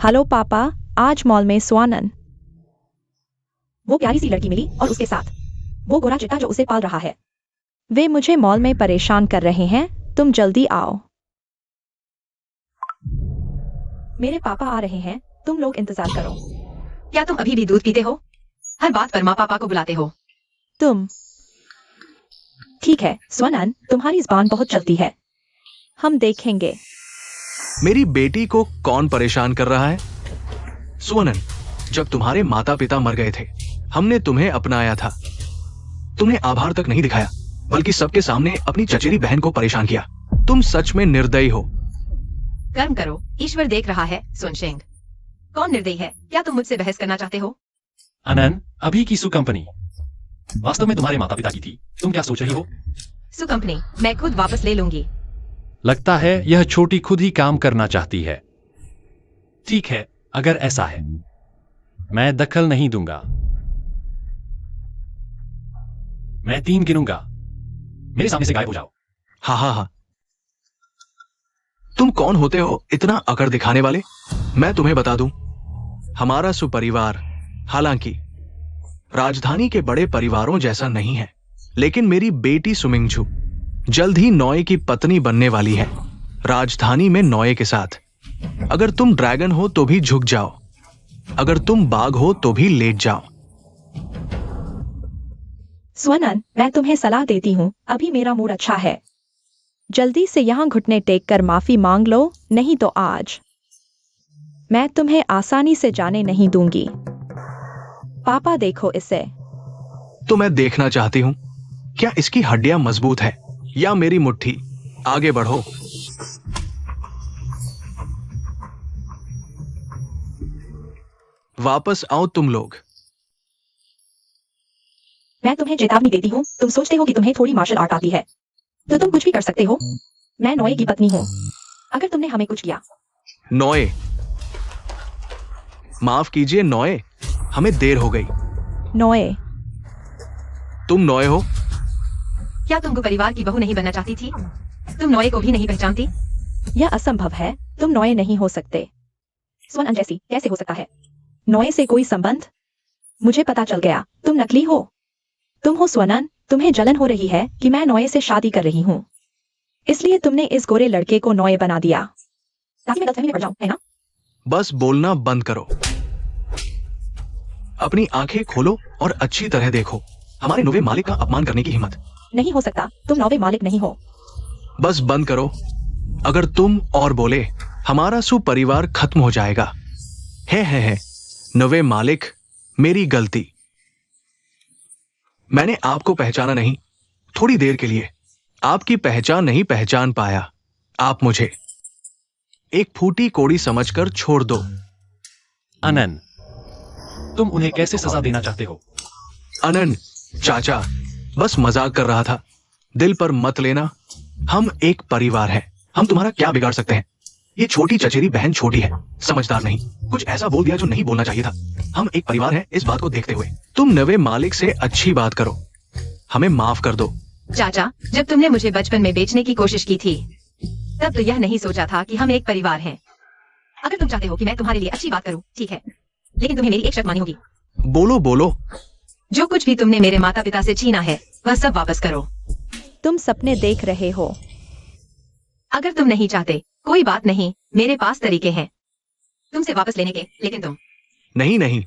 [SPEAKER 2] हेलो पापा, आज मॉल में स्वानन, वो प्यारी सी लड़की मिली और उसके साथ वो गोरा चिट्टा जो उसे पाल रहा है। वे मुझे मॉल में परेशान कर रहे हैं, तुम जल्दी आओ। मेरे पापा आ रहे हैं, तुम लोग इंतजार करो।
[SPEAKER 3] क्या तुम अभी भी दूध पीते हो? हर बात पर माँ पापा को बुलाते हो।
[SPEAKER 2] तुम ठीक है स्वानन, तुम्हारी जुबान बहुत चलती है। हम देखेंगे।
[SPEAKER 1] मेरी बेटी को कौन परेशान कर रहा है? सुवनन, जब तुम्हारे माता पिता मर गए थे, हमने तुम्हें अपनाया था। तुमने आभार तक नहीं दिखाया, बल्कि सबके सामने अपनी चचेरी बहन को परेशान किया। तुम सच में निर्दयी हो।
[SPEAKER 3] कर्म करो, ईश्वर देख रहा है। सुनशेंग, कौन निर्दयी है? क्या तुम मुझसे बहस करना चाहते हो?
[SPEAKER 4] अनन, अभी की सु कंपनी वास्तव में तुम्हारे माता पिता की थी। तुम क्या सोच रही हो?
[SPEAKER 3] सु कंपनी मैं खुद वापस ले लूंगी।
[SPEAKER 5] लगता है यह छोटी खुद ही काम करना चाहती है। ठीक है, अगर ऐसा है, मैं दखल नहीं दूंगा।
[SPEAKER 4] मैं 3 गिनूंगा, मेरे सामने से गायब हो जाओ।
[SPEAKER 1] हाँ। तुम कौन होते हो इतना अकड़ दिखाने वाले? मैं तुम्हें बता दूं, हमारा सुपरिवार हालांकि राजधानी के बड़े परिवारों जैसा नहीं है, लेकिन मेरी बेटी सुमिंगजू जल्द ही नॉय की पत्नी बनने वाली है, राजधानी में नॉय के साथ। अगर तुम ड्रैगन हो तो भी झुक जाओ, अगर तुम बाघ हो तो भी लेट जाओ।
[SPEAKER 2] स्वानन, मैं तुम्हें सलाह देती हूँ, अभी मेरा मूड अच्छा है। जल्दी से यहाँ घुटने टेक कर माफी मांग लो, नहीं तो आज मैं तुम्हें आसानी से जाने नहीं दूंगी। पापा देखो इसे।
[SPEAKER 1] तो मैं देखना चाहती हूं, क्या इसकी हड्डियां मजबूत है या मेरी मुट्ठी? आगे बढ़ो। वापस आओ तुम लोग।
[SPEAKER 2] मैं तुम्हें चेतावनी देती हूँ, तुम सोचते हो कि तुम्हें थोड़ी मार्शल आर्ट आती है तो तुम कुछ भी कर सकते हो। मैं नॉय की पत्नी हूँ, अगर तुमने हमें कुछ किया।
[SPEAKER 1] नॉय, माफ कीजिए नॉय, हमें देर हो गई।
[SPEAKER 2] नॉय,
[SPEAKER 1] तुम नॉय हो?
[SPEAKER 3] क्या तुमको परिवार की बहू नहीं बनना चाहती थी? तुम नॉय को भी नहीं पहचानती?
[SPEAKER 2] यह असंभव है, तुम नॉय नहीं हो सकते। स्वानन जैसी कैसे हो सकता है? नॉय से कोई संबंध? मुझे पता चल गया, तुम नकली हो। तुम हो स्वानन, तुम्हें जलन हो रही है कि मैं नॉय से शादी कर रही हूँ, इसलिए तुमने इस गोरे लड़के को नॉय बना दिया ताकि मैं गलतफहमी में पड़ जाऊं, है ना?
[SPEAKER 1] बस बोलना बंद करो, अपनी आंखें खोलो और अच्छी तरह देखो। हमारे नवे मालिक का अपमान करने की हिम्मत
[SPEAKER 2] नहीं हो सकता, तुम नौवे मालिक नहीं हो।
[SPEAKER 1] बस बंद करो। अगर तुम और बोले, हमारा सुपरिवार खत्म हो जाएगा। है नवे मालिक, मेरी गलती। मैंने आपको पहचाना नहीं, थोड़ी देर के लिए आपकी पहचान नहीं पहचान पाया। आप मुझे एक फूटी कोड़ी समझकर छोड़ दो।
[SPEAKER 5] अनन,
[SPEAKER 4] तुम उन्हें कैसे सजा देना चाहते हो?
[SPEAKER 1] अनन, चाचा, बस मजाक कर रहा था। दिल पर मत लेना। हम एक परिवार हैं। हम तुम्हारा क्या बिगाड़ सकते हैं? ये छोटी चचेरी बहन छोटी है, समझदार नहीं। कुछ ऐसा बोल दिया जो नहीं बोलना चाहिए था। हम एक परिवार हैं, इस बात को देखते हुए तुम नवे मालिक से अच्छी बात करो। हमें माफ कर दो।
[SPEAKER 3] चाचा, जब तुमने मुझे बचपन में बेचने की कोशिश की थी, तब तो यह नहीं सोचा था कि हम एक परिवार हैं। अगर तुम चाहते हो कि मैं तुम्हारे लिए अच्छी बात करूं, ठीक है, लेकिन तुम्हें मेरी एक शर्त माननी होगी।
[SPEAKER 1] बोलो बोलो।
[SPEAKER 3] जो कुछ भी तुमने मेरे माता पिता से छीना है, वह सब वापस करो।
[SPEAKER 2] तुम सपने देख रहे हो।
[SPEAKER 3] अगर तुम नहीं चाहते, कोई बात नहीं, मेरे पास तरीके हैं तुमसे वापस लेने के, लेकिन तुम
[SPEAKER 1] नहीं नहीं,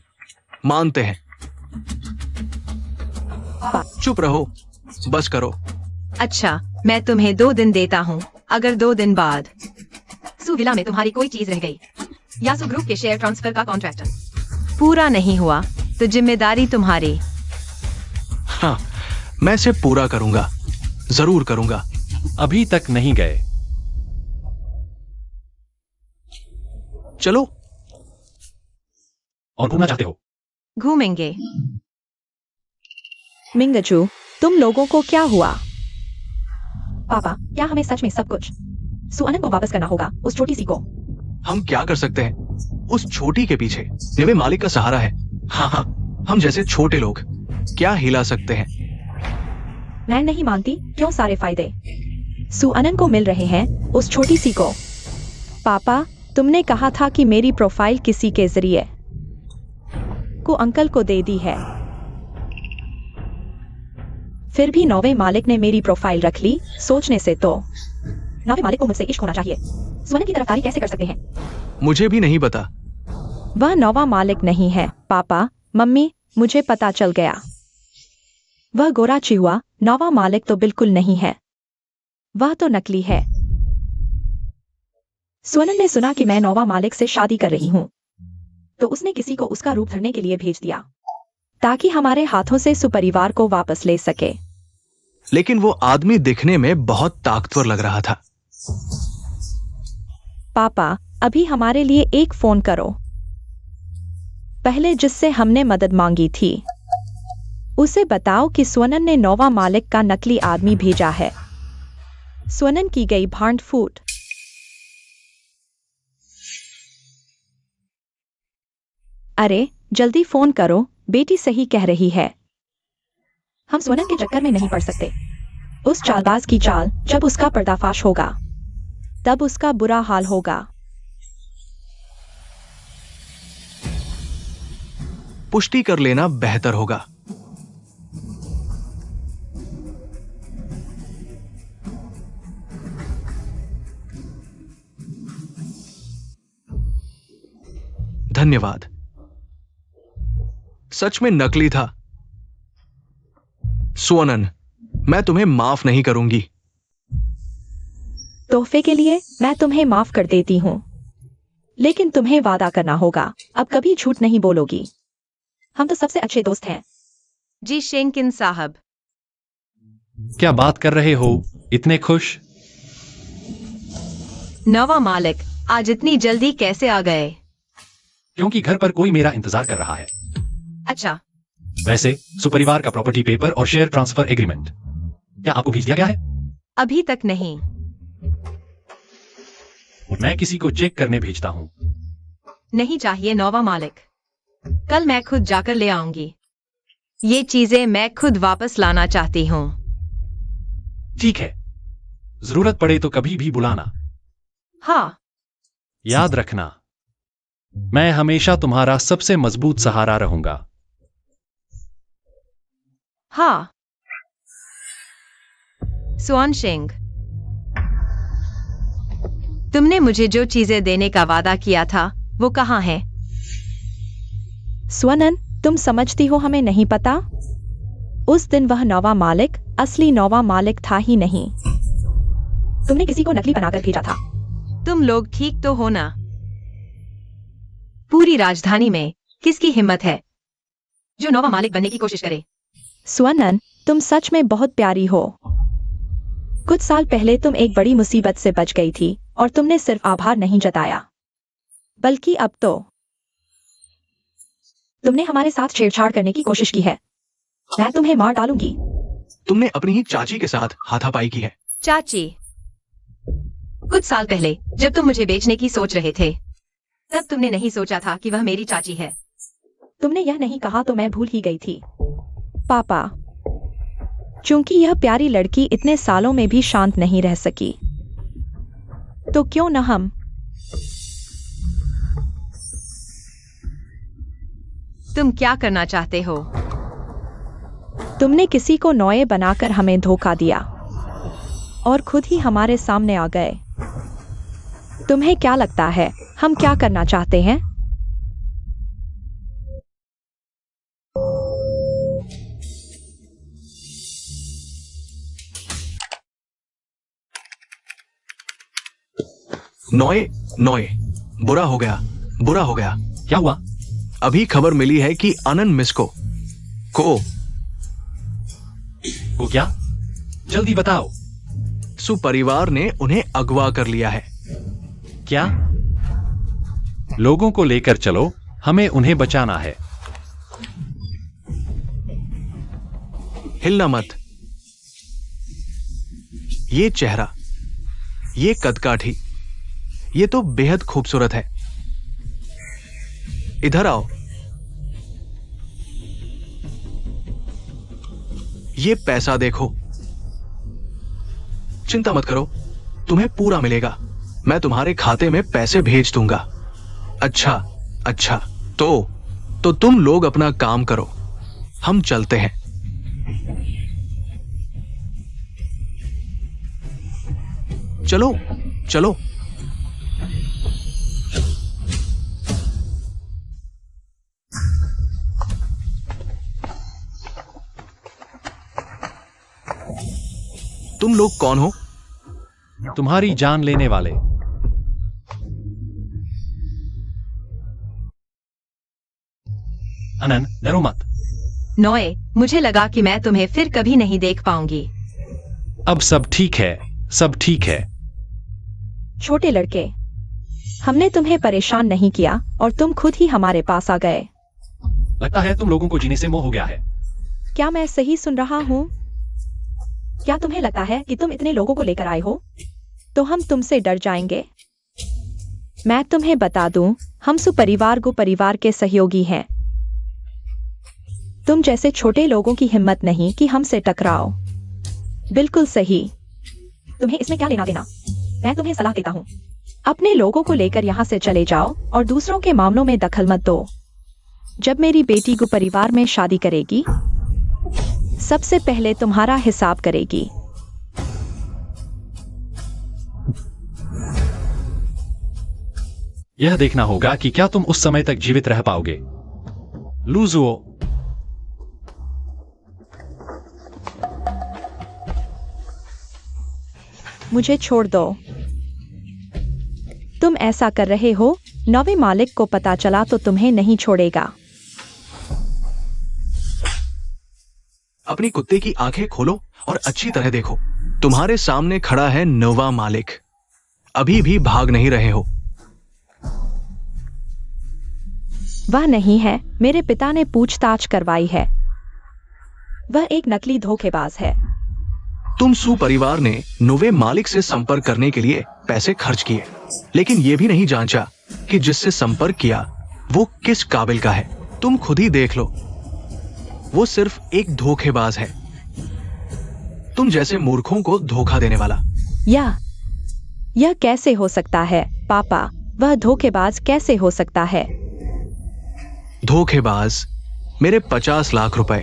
[SPEAKER 1] मानते हैं। चुप रहो, बस करो।
[SPEAKER 3] अच्छा, मैं तुम्हें 2 दिन देता हूँ। अगर 2 दिन बाद सुविला में तुम्हारी कोई चीज रह गई या सु ग्रुप के शेयर ट्रांसफर का कॉन्ट्रैक्ट पूरा नहीं हुआ, तो जिम्मेदारी तुम्हारी।
[SPEAKER 1] हाँ, मैं इसे पूरा करूंगा, जरूर करूंगा।
[SPEAKER 5] अभी तक नहीं गए।
[SPEAKER 1] चलो।
[SPEAKER 4] और घूमना चाहते हो?
[SPEAKER 3] घूमेंगे।
[SPEAKER 2] मिंगजू, तुम लोगों को क्या हुआ? पापा, क्या हमें सच में सब कुछ सुअनन को वापस करना होगा, उस छोटी सी को?
[SPEAKER 1] हम क्या कर सकते हैं? उस छोटी के पीछे नवे मालिक का सहारा है। हाँ हाँ, हम जैसे छोटे लोग क्या हिला सकते हैं?
[SPEAKER 2] मैं नहीं मानती। क्यों सारे फायदे सुअनन को मिल रहे हैं, उस छोटी सी को? पापा, तुमने कहा था कि मेरी प्रोफाइल किसी के जरिए को अंकल को दे दी है। फिर भी नौवे मालिक ने मेरी प्रोफाइल रख ली। सोचने से तो नौवे मालिक को मुझसे इश्क होना चाहिए। सुअनन की तरफदारी कैसे कर सकते हैं?
[SPEAKER 1] मुझे भी नहीं पता।
[SPEAKER 2] वह नौवा मालिक नहीं है। पापा, मम्मी, मुझे पता चल गया। वह गोरा चिहुआ नौवा मालिक तो बिल्कुल नहीं है। वह तो नकली है। सुअनन ने सुना कि मैं नौवा मालिक से शादी कर रही हूँ, तो उसने किसी को उसका रूप धरने के लिए भेज दिया, ताकि हमारे हाथों से सुपरिवार को वापस ले सके।
[SPEAKER 1] लेकिन वो आदमी दिखने में बहुत ताकतवर लग रहा था।
[SPEAKER 2] पापा, अभी हमारे लिए एक फोन करो। पहले जिससे हमने मदद मांगी थी, उसे बताओ कि सुअनन ने नौवा मालिक का नकली आदमी भेजा है। सुअनन की गई भांड फूट। अरे जल्दी फोन करो, बेटी सही कह रही है। हम सुअनन के चक्कर में नहीं पड़ सकते। उस चालबाज की चाल, जब उसका पर्दाफाश होगा, तब उसका बुरा हाल होगा।
[SPEAKER 1] पुष्टि कर लेना बेहतर होगा। धन्यवाद। सच में नकली था। सुअनन, मैं तुम्हें माफ नहीं करूंगी।
[SPEAKER 2] तोहफे के लिए मैं तुम्हें माफ कर देती हूँ, लेकिन तुम्हें वादा करना होगा, अब कभी झूठ नहीं बोलोगी। हम तो सबसे अच्छे दोस्त हैं।
[SPEAKER 3] जी शेंकिन साहब।
[SPEAKER 5] क्या बात कर रहे हो? इतने खुश?
[SPEAKER 3] नवा मालिक आज इतनी जल्दी कैसे आ गए?
[SPEAKER 4] क्योंकि घर पर कोई मेरा इंतजार कर रहा है।
[SPEAKER 3] अच्छा,
[SPEAKER 4] वैसे सुपरिवार का प्रॉपर्टी पेपर और शेयर ट्रांसफर एग्रीमेंट क्या आपको भेज दिया गया है?
[SPEAKER 3] अभी तक नहीं।
[SPEAKER 4] मैं किसी को चेक करने भेजता हूँ।
[SPEAKER 3] नहीं चाहिए नौवा मालिक, कल मैं खुद जाकर ले आऊंगी। ये चीजें मैं खुद वापस लाना चाहती हूँ।
[SPEAKER 4] ठीक है, जरूरत पड़े तो कभी भी बुलाना।
[SPEAKER 3] हाँ।
[SPEAKER 5] याद रखना, मैं हमेशा तुम्हारा सबसे मजबूत सहारा रहूंगा।
[SPEAKER 3] हाँ। सुअन शेंग, तुमने मुझे जो चीजें देने का वादा किया था, वो कहाँ है?
[SPEAKER 2] सुअनन, तुम समझती हो हमें नहीं पता? उस दिन वह नौवा मालिक असली नौवा मालिक था ही नहीं। तुमने किसी को नकली बनाकर भेजा था।
[SPEAKER 3] तुम लोग ठीक तो हो ना? पूरी राजधानी में किसकी हिम्मत है जो नौवा मालिक बनने की कोशिश करे?
[SPEAKER 2] सुअनन, तुम सच में बहुत प्यारी हो। कुछ साल पहले तुम एक बड़ी मुसीबत से बच गई थी, और तुमने सिर्फ आभार नहीं जताया, बल्कि अब तो तुमने हमारे साथ छेड़छाड़ करने की कोशिश की है। मैं तुम्हें मार डालूंगी।
[SPEAKER 1] तुमने अपनी ही चाची के साथ हाथापाई की है।
[SPEAKER 3] चाची, कुछ साल पहले जब तुम मुझे बेचने की सोच रहे थे, तब तुमने नहीं सोचा था कि वह मेरी चाची है।
[SPEAKER 2] तुमने यह नहीं कहा तो मैं भूल ही गई थी। पापा, चूंकि यह प्यारी लड़की इतने सालों में भी शांत नहीं रह सकी, तो क्यों न हम।
[SPEAKER 3] तुम क्या करना चाहते हो?
[SPEAKER 2] तुमने किसी को नौये बनाकर हमें धोखा दिया और खुद ही हमारे सामने आ गए। तुम्हें क्या लगता है हम क्या करना चाहते हैं?
[SPEAKER 1] नोए नोए, बुरा हो गया, बुरा हो गया।
[SPEAKER 4] क्या हुआ?
[SPEAKER 1] अभी खबर मिली है कि अनन मिस्को को
[SPEAKER 4] वो क्या? जल्दी बताओ।
[SPEAKER 1] सुपरिवार ने उन्हें अगवा कर लिया है।
[SPEAKER 5] क्या? लोगों को लेकर चलो, हमें उन्हें बचाना है।
[SPEAKER 1] हिलना मत। ये चेहरा, ये कदकाठी, ये तो बेहद खूबसूरत है। इधर आओ। ये पैसा देखो। चिंता मत करो, तुम्हें पूरा मिलेगा। मैं तुम्हारे खाते में पैसे भेज दूंगा। अच्छा अच्छा, तो तुम लोग अपना काम करो, हम चलते हैं। चलो चलो। तुम लोग कौन हो?
[SPEAKER 5] तुम्हारी जान लेने वाले।
[SPEAKER 4] अनन, डरो मत।
[SPEAKER 3] नोए, मुझे लगा कि मैं तुम्हें फिर कभी नहीं देख पाऊंगी।
[SPEAKER 5] अब सब ठीक है, सब ठीक है।
[SPEAKER 2] छोटे लड़के, हमने तुम्हें परेशान नहीं किया और तुम खुद ही हमारे पास आ गए।
[SPEAKER 4] लगता है तुम लोगों को जीने से मोह हो गया है।
[SPEAKER 2] क्या मैं सही सुन रहा हूँ? क्या तुम्हें लगता है कि तुम इतने लोगों को लेकर आए हो तो हम तुमसे डर जाएंगे? मैं तुम्हें बता दूं, हम सुपरिवार को परिवार के सहयोगी हैं। तुम जैसे छोटे लोगों की हिम्मत नहीं कि हमसे टकराओ। बिल्कुल सही। तुम्हें इसमें क्या लेना देना? मैं तुम्हें सलाह देता हूँ, अपने लोगों को लेकर यहाँ से चले जाओ और दूसरों के मामलों में दखल मत दो। जब मेरी बेटी को परिवार में शादी करेगी, सबसे पहले तुम्हारा हिसाब करेगी।
[SPEAKER 5] यह देखना होगा कि क्या तुम उस समय तक जीवित रह पाओगे। लूजुओ,
[SPEAKER 2] मुझे छोड़ दो। तुम ऐसा कर रहे हो, नवे मालिक को पता चला तो तुम्हें नहीं छोड़ेगा।
[SPEAKER 1] अपनी कुत्ते की आंखें खोलो और अच्छी तरह देखो। तुम्हारे सामने खड़ा है नवा मालिक। अभी भी भाग नहीं रहे हो।
[SPEAKER 2] वह नहीं है, मेरे पिता ने पूछताछ करवाई है। वह एक नकली धोखेबाज है।
[SPEAKER 1] तुम सुपरिवार ने नवे मालिक से संपर्क करने के लिए पैसे खर्च किए, लेकिन यह भी नहीं जांचा कि जिससे संपर्क किया वो किस काबिल का है। तुम खुद ही देख लो, वो सिर्फ एक धोखेबाज है, तुम जैसे मूर्खों को धोखा देने वाला।
[SPEAKER 2] यह कैसे हो सकता है पापा? वह धोखेबाज कैसे हो सकता है?
[SPEAKER 1] धोखेबाज? मेरे 50 लाख रुपए।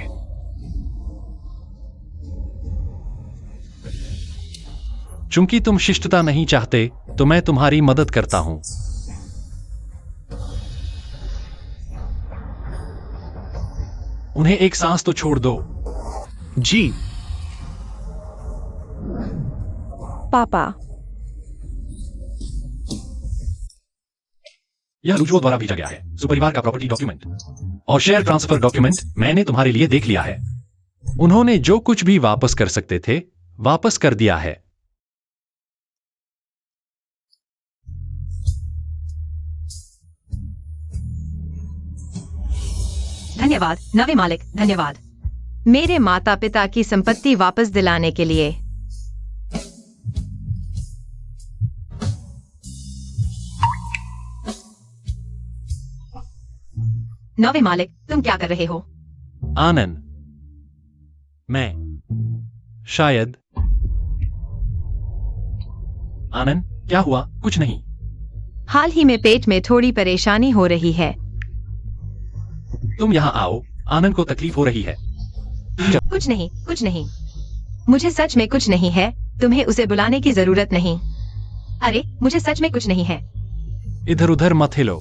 [SPEAKER 5] चूंकि तुम शिष्टता नहीं चाहते तो मैं तुम्हारी मदद करता हूं। उन्हें एक सांस तो छोड़ दो।
[SPEAKER 1] जी
[SPEAKER 2] पापा,
[SPEAKER 4] यह लुजुओ द्वारा भेजा गया है, सुपरिवार का प्रॉपर्टी डॉक्यूमेंट और शेयर ट्रांसफर डॉक्यूमेंट मैंने तुम्हारे लिए देख लिया है।
[SPEAKER 5] उन्होंने जो कुछ भी वापस कर सकते थे वापस कर दिया है।
[SPEAKER 3] धन्यवाद नवे मालिक, धन्यवाद। मेरे माता पिता की संपत्ति वापस दिलाने के लिए। नौवे मालिक, तुम क्या कर रहे हो?
[SPEAKER 5] आनंद, मैं शायद। आनंद, क्या हुआ? कुछ नहीं।
[SPEAKER 3] हाल ही में पेट में थोड़ी परेशानी हो रही है।
[SPEAKER 5] तुम यहाँ आओ, आनंद को तकलीफ हो रही है।
[SPEAKER 3] कुछ नहीं, कुछ नहीं। मुझे सच में कुछ नहीं है। तुम्हें उसे बुलाने की जरूरत नहीं। अरे, मुझे सच में कुछ नहीं है।
[SPEAKER 5] इधर उधर मत हिलो।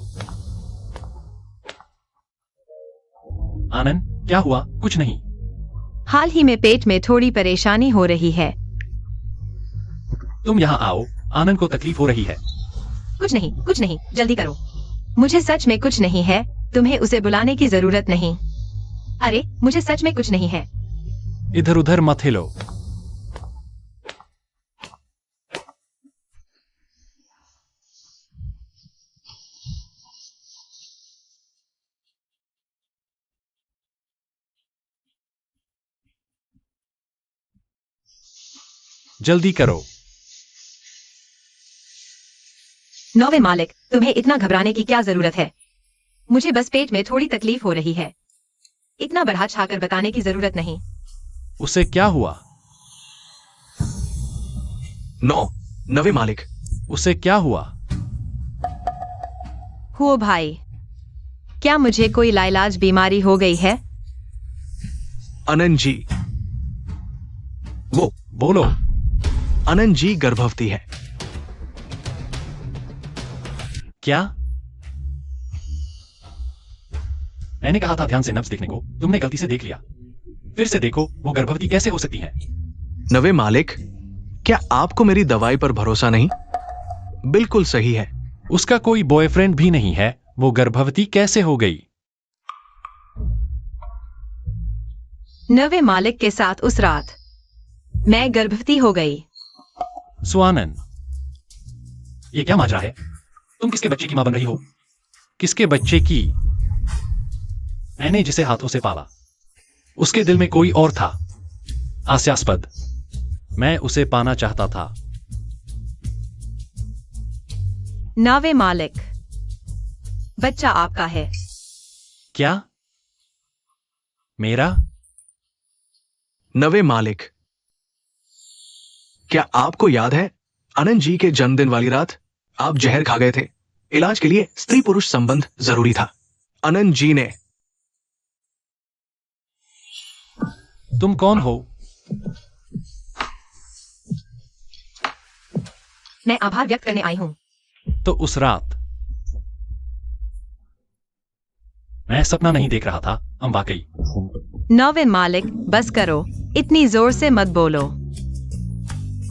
[SPEAKER 5] आनंद, क्या हुआ? कुछ नहीं।
[SPEAKER 3] हाल ही में पेट में थोड़ी परेशानी हो रही है।
[SPEAKER 5] तुम यहाँ आओ, आनंद को तकलीफ हो रही है।
[SPEAKER 3] कुछ नहीं, कुछ नहीं, जल्दी करो। मुझे सच में कुछ नहीं है। तुम्हें उसे बुलाने की जरूरत नहीं। अरे, मुझे सच में कुछ नहीं है।
[SPEAKER 5] इधर उधर मत हिलो। जल्दी करो।
[SPEAKER 3] नौवे मालिक, तुम्हें इतना घबराने की क्या जरूरत है? मुझे बस पेट में थोड़ी तकलीफ हो रही है। इतना बढ़ा छाकर बताने की जरूरत नहीं।
[SPEAKER 5] उसे क्या हुआ?
[SPEAKER 1] नवे मालिक,
[SPEAKER 5] उसे क्या हुआ?
[SPEAKER 3] हो भाई, क्या मुझे कोई लाइलाज बीमारी हो गई है?
[SPEAKER 1] अनंत जी, वो
[SPEAKER 5] बोलो।
[SPEAKER 1] अनंत जी गर्भवती है।
[SPEAKER 5] क्या? मैंने कहा था ध्यान से नब्ज देखने को, तुमने गलती से देख लिया। फिर से देखो, वो गर्भवती कैसे हो सकती है?
[SPEAKER 1] नवे मालिक, क्या आपको मेरी दवाई पर भरोसा नहीं? बिल्कुल सही है।
[SPEAKER 5] उसका कोई बॉयफ्रेंड भी नहीं है, वो गर्भवती कैसे हो गई?
[SPEAKER 3] नवे मालिक के साथ उस रात मैं गर्भवती हो गई।
[SPEAKER 5] स्वानंद,
[SPEAKER 4] ये क्या माजरा है? तुम किसके बच्चे की मां बन रही हो?
[SPEAKER 5] किसके बच्चे की?
[SPEAKER 4] मैंने जिसे हाथों से पाला, उसके दिल में कोई और था। हास्यास्पद।
[SPEAKER 5] मैं उसे पाना चाहता था।
[SPEAKER 3] नवे मालिक, बच्चा आपका है।
[SPEAKER 5] क्या? मेरा?
[SPEAKER 1] नवे मालिक, क्या आपको याद है अनंत जी के जन्मदिन वाली रात आप जहर खा गए थे? इलाज के लिए स्त्री पुरुष संबंध जरूरी था। अनंत जी ने।
[SPEAKER 5] तुम कौन हो?
[SPEAKER 3] मैं आभार व्यक्त करने आई हूं।
[SPEAKER 5] तो उस रात
[SPEAKER 4] मैं सपना नहीं देख रहा था, हम वाकई।
[SPEAKER 3] नवे मालिक, बस करो, इतनी जोर से मत बोलो।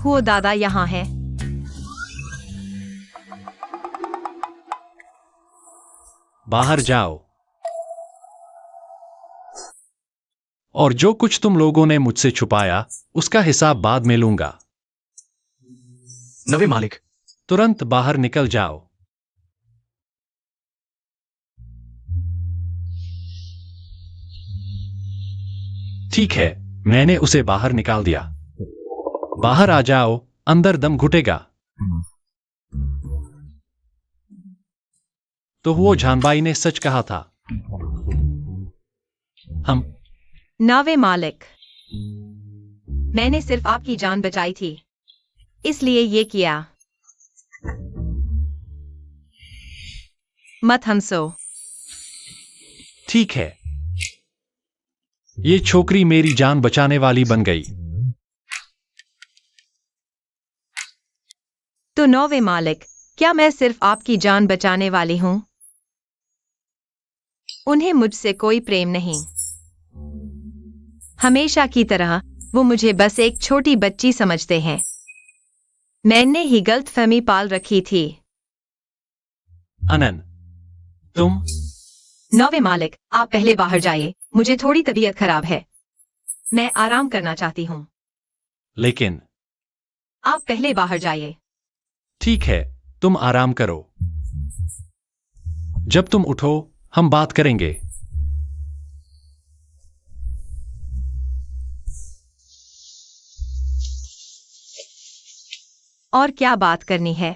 [SPEAKER 3] हो दादा यहाँ है।
[SPEAKER 5] बाहर जाओ। और जो कुछ तुम लोगों ने मुझसे छुपाया, उसका हिसाब बाद में लूंगा।
[SPEAKER 1] नवे मालिक,
[SPEAKER 5] तुरंत बाहर निकल जाओ। ठीक है, मैंने उसे बाहर निकाल दिया। बाहर आ जाओ, अंदर दम घुटेगा। तो वो जानबाई ने सच कहा था। हम
[SPEAKER 3] नवे मालिक, मैंने सिर्फ आपकी जान बचाई थी, इसलिए ये किया। मत हंसो।
[SPEAKER 5] ठीक है, ये छोकरी मेरी जान बचाने वाली बन गई।
[SPEAKER 3] तो नौवे मालिक, क्या मैं सिर्फ आपकी जान बचाने वाली हूं? उन्हें मुझसे कोई प्रेम नहीं। हमेशा की तरह वो मुझे बस एक छोटी बच्ची समझते हैं। मैंने ही गलतफहमी पाल रखी थी।
[SPEAKER 5] अनंत, तुम?
[SPEAKER 3] नौवे मालिक, आप पहले बाहर जाइए, मुझे थोड़ी तबीयत खराब है। मैं आराम करना चाहती हूँ।
[SPEAKER 5] लेकिन
[SPEAKER 3] आप पहले बाहर जाइए।
[SPEAKER 5] ठीक है, तुम आराम करो। जब तुम उठो, हम बात करेंगे।
[SPEAKER 3] और क्या बात करनी है?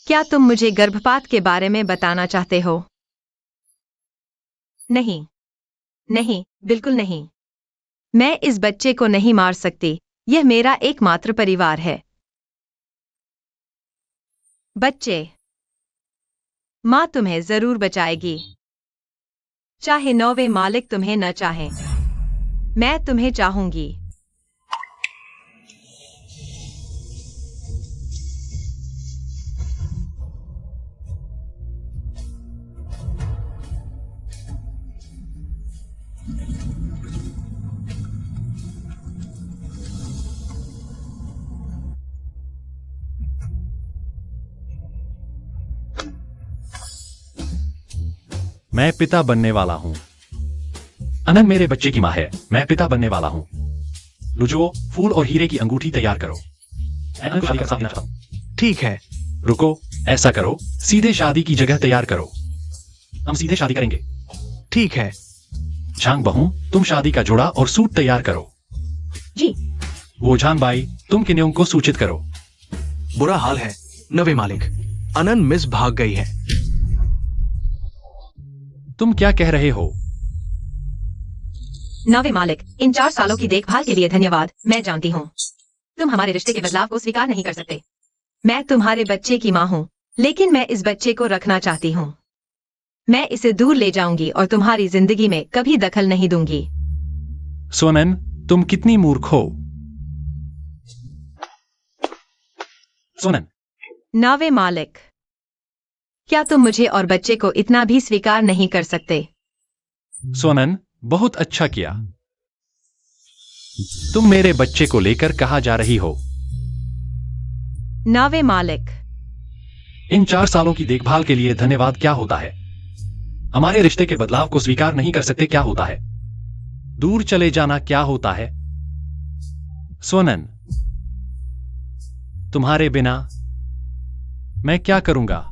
[SPEAKER 3] क्या तुम मुझे गर्भपात के बारे में बताना चाहते हो? नहीं, नहीं, बिल्कुल नहीं। मैं इस बच्चे को नहीं मार सकती। यह मेरा एकमात्र परिवार है। बच्चे, माँ तुम्हें जरूर बचाएगी, चाहे नौवे मालिक तुम्हें न चाहे। मैं तुम्हें चाहूंगी।
[SPEAKER 5] मैं पिता बनने वाला हूं।
[SPEAKER 4] अनन मेरे बच्चे की माँ है। मैं पिता बनने वाला हूँ। लुजुओ, फूल और हीरे की अंगूठी तैयार करो। मैं अनन को शादी का साथ देना चाहता हूँ।
[SPEAKER 1] ठीक है।
[SPEAKER 4] रुको, ऐसा करो, सीधे शादी की जगह तैयार करो। हम सीधे शादी करेंगे।
[SPEAKER 1] ठीक है।
[SPEAKER 4] झांग बहू, तुम शादी का जोड़ा और सूट तैयार करो।
[SPEAKER 2] जी।
[SPEAKER 4] वो झांग बाई, तुम किन्यों को सूचित करो।
[SPEAKER 1] बुरा हाल है नवे मालिक, अनन मिस भाग गई है।
[SPEAKER 5] तुम क्या कह रहे हो?
[SPEAKER 3] नवे मालिक, इन 4 सालों की देखभाल के लिए धन्यवाद। मैं जानती हूँ तुम हमारे रिश्ते के बदलाव को स्वीकार नहीं कर सकते। मैं तुम्हारे बच्चे की माँ हूँ, लेकिन मैं इस बच्चे को रखना चाहती हूँ। मैं इसे दूर ले जाऊंगी और तुम्हारी जिंदगी में कभी दखल नहीं दूंगी।
[SPEAKER 5] सोनन, तुम कितनी मूर्ख हो।
[SPEAKER 4] सोनन,
[SPEAKER 3] नवे मालिक, क्या तुम मुझे और बच्चे को इतना भी स्वीकार नहीं कर सकते?
[SPEAKER 5] सोनन, बहुत अच्छा किया। तुम मेरे बच्चे को लेकर कहाँ जा रही हो?
[SPEAKER 3] नवे मालिक,
[SPEAKER 4] इन 4 सालों की देखभाल के लिए धन्यवाद क्या होता है? हमारे रिश्ते के बदलाव को स्वीकार नहीं कर सकते क्या होता है?
[SPEAKER 5] दूर चले जाना क्या होता है? सोनन, तुम्हारे बिना मैं क्या करूंगा?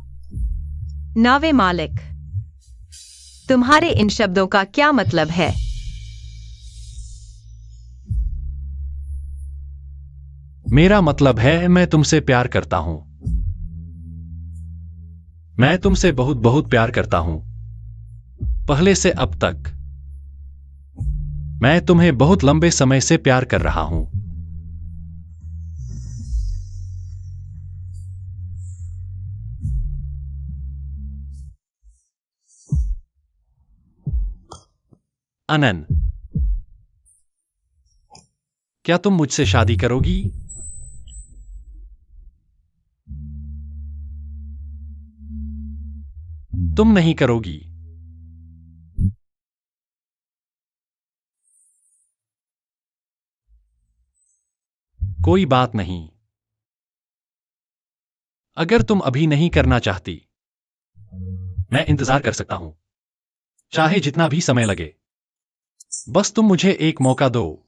[SPEAKER 3] नवे मालिक, तुम्हारे इन शब्दों का क्या मतलब है?
[SPEAKER 5] मेरा मतलब है मैं तुमसे प्यार करता हूं। मैं तुमसे बहुत बहुत प्यार करता हूं। पहले से अब तक। मैं तुम्हें बहुत लंबे समय से प्यार कर रहा हूं। अनन, क्या तुम मुझसे शादी करोगी? तुम नहीं करोगी। कोई बात नहीं। अगर तुम अभी नहीं करना चाहती,
[SPEAKER 4] मैं इंतजार कर सकता हूं, चाहे जितना भी समय लगे।
[SPEAKER 5] बस तुम मुझे एक मौका दो।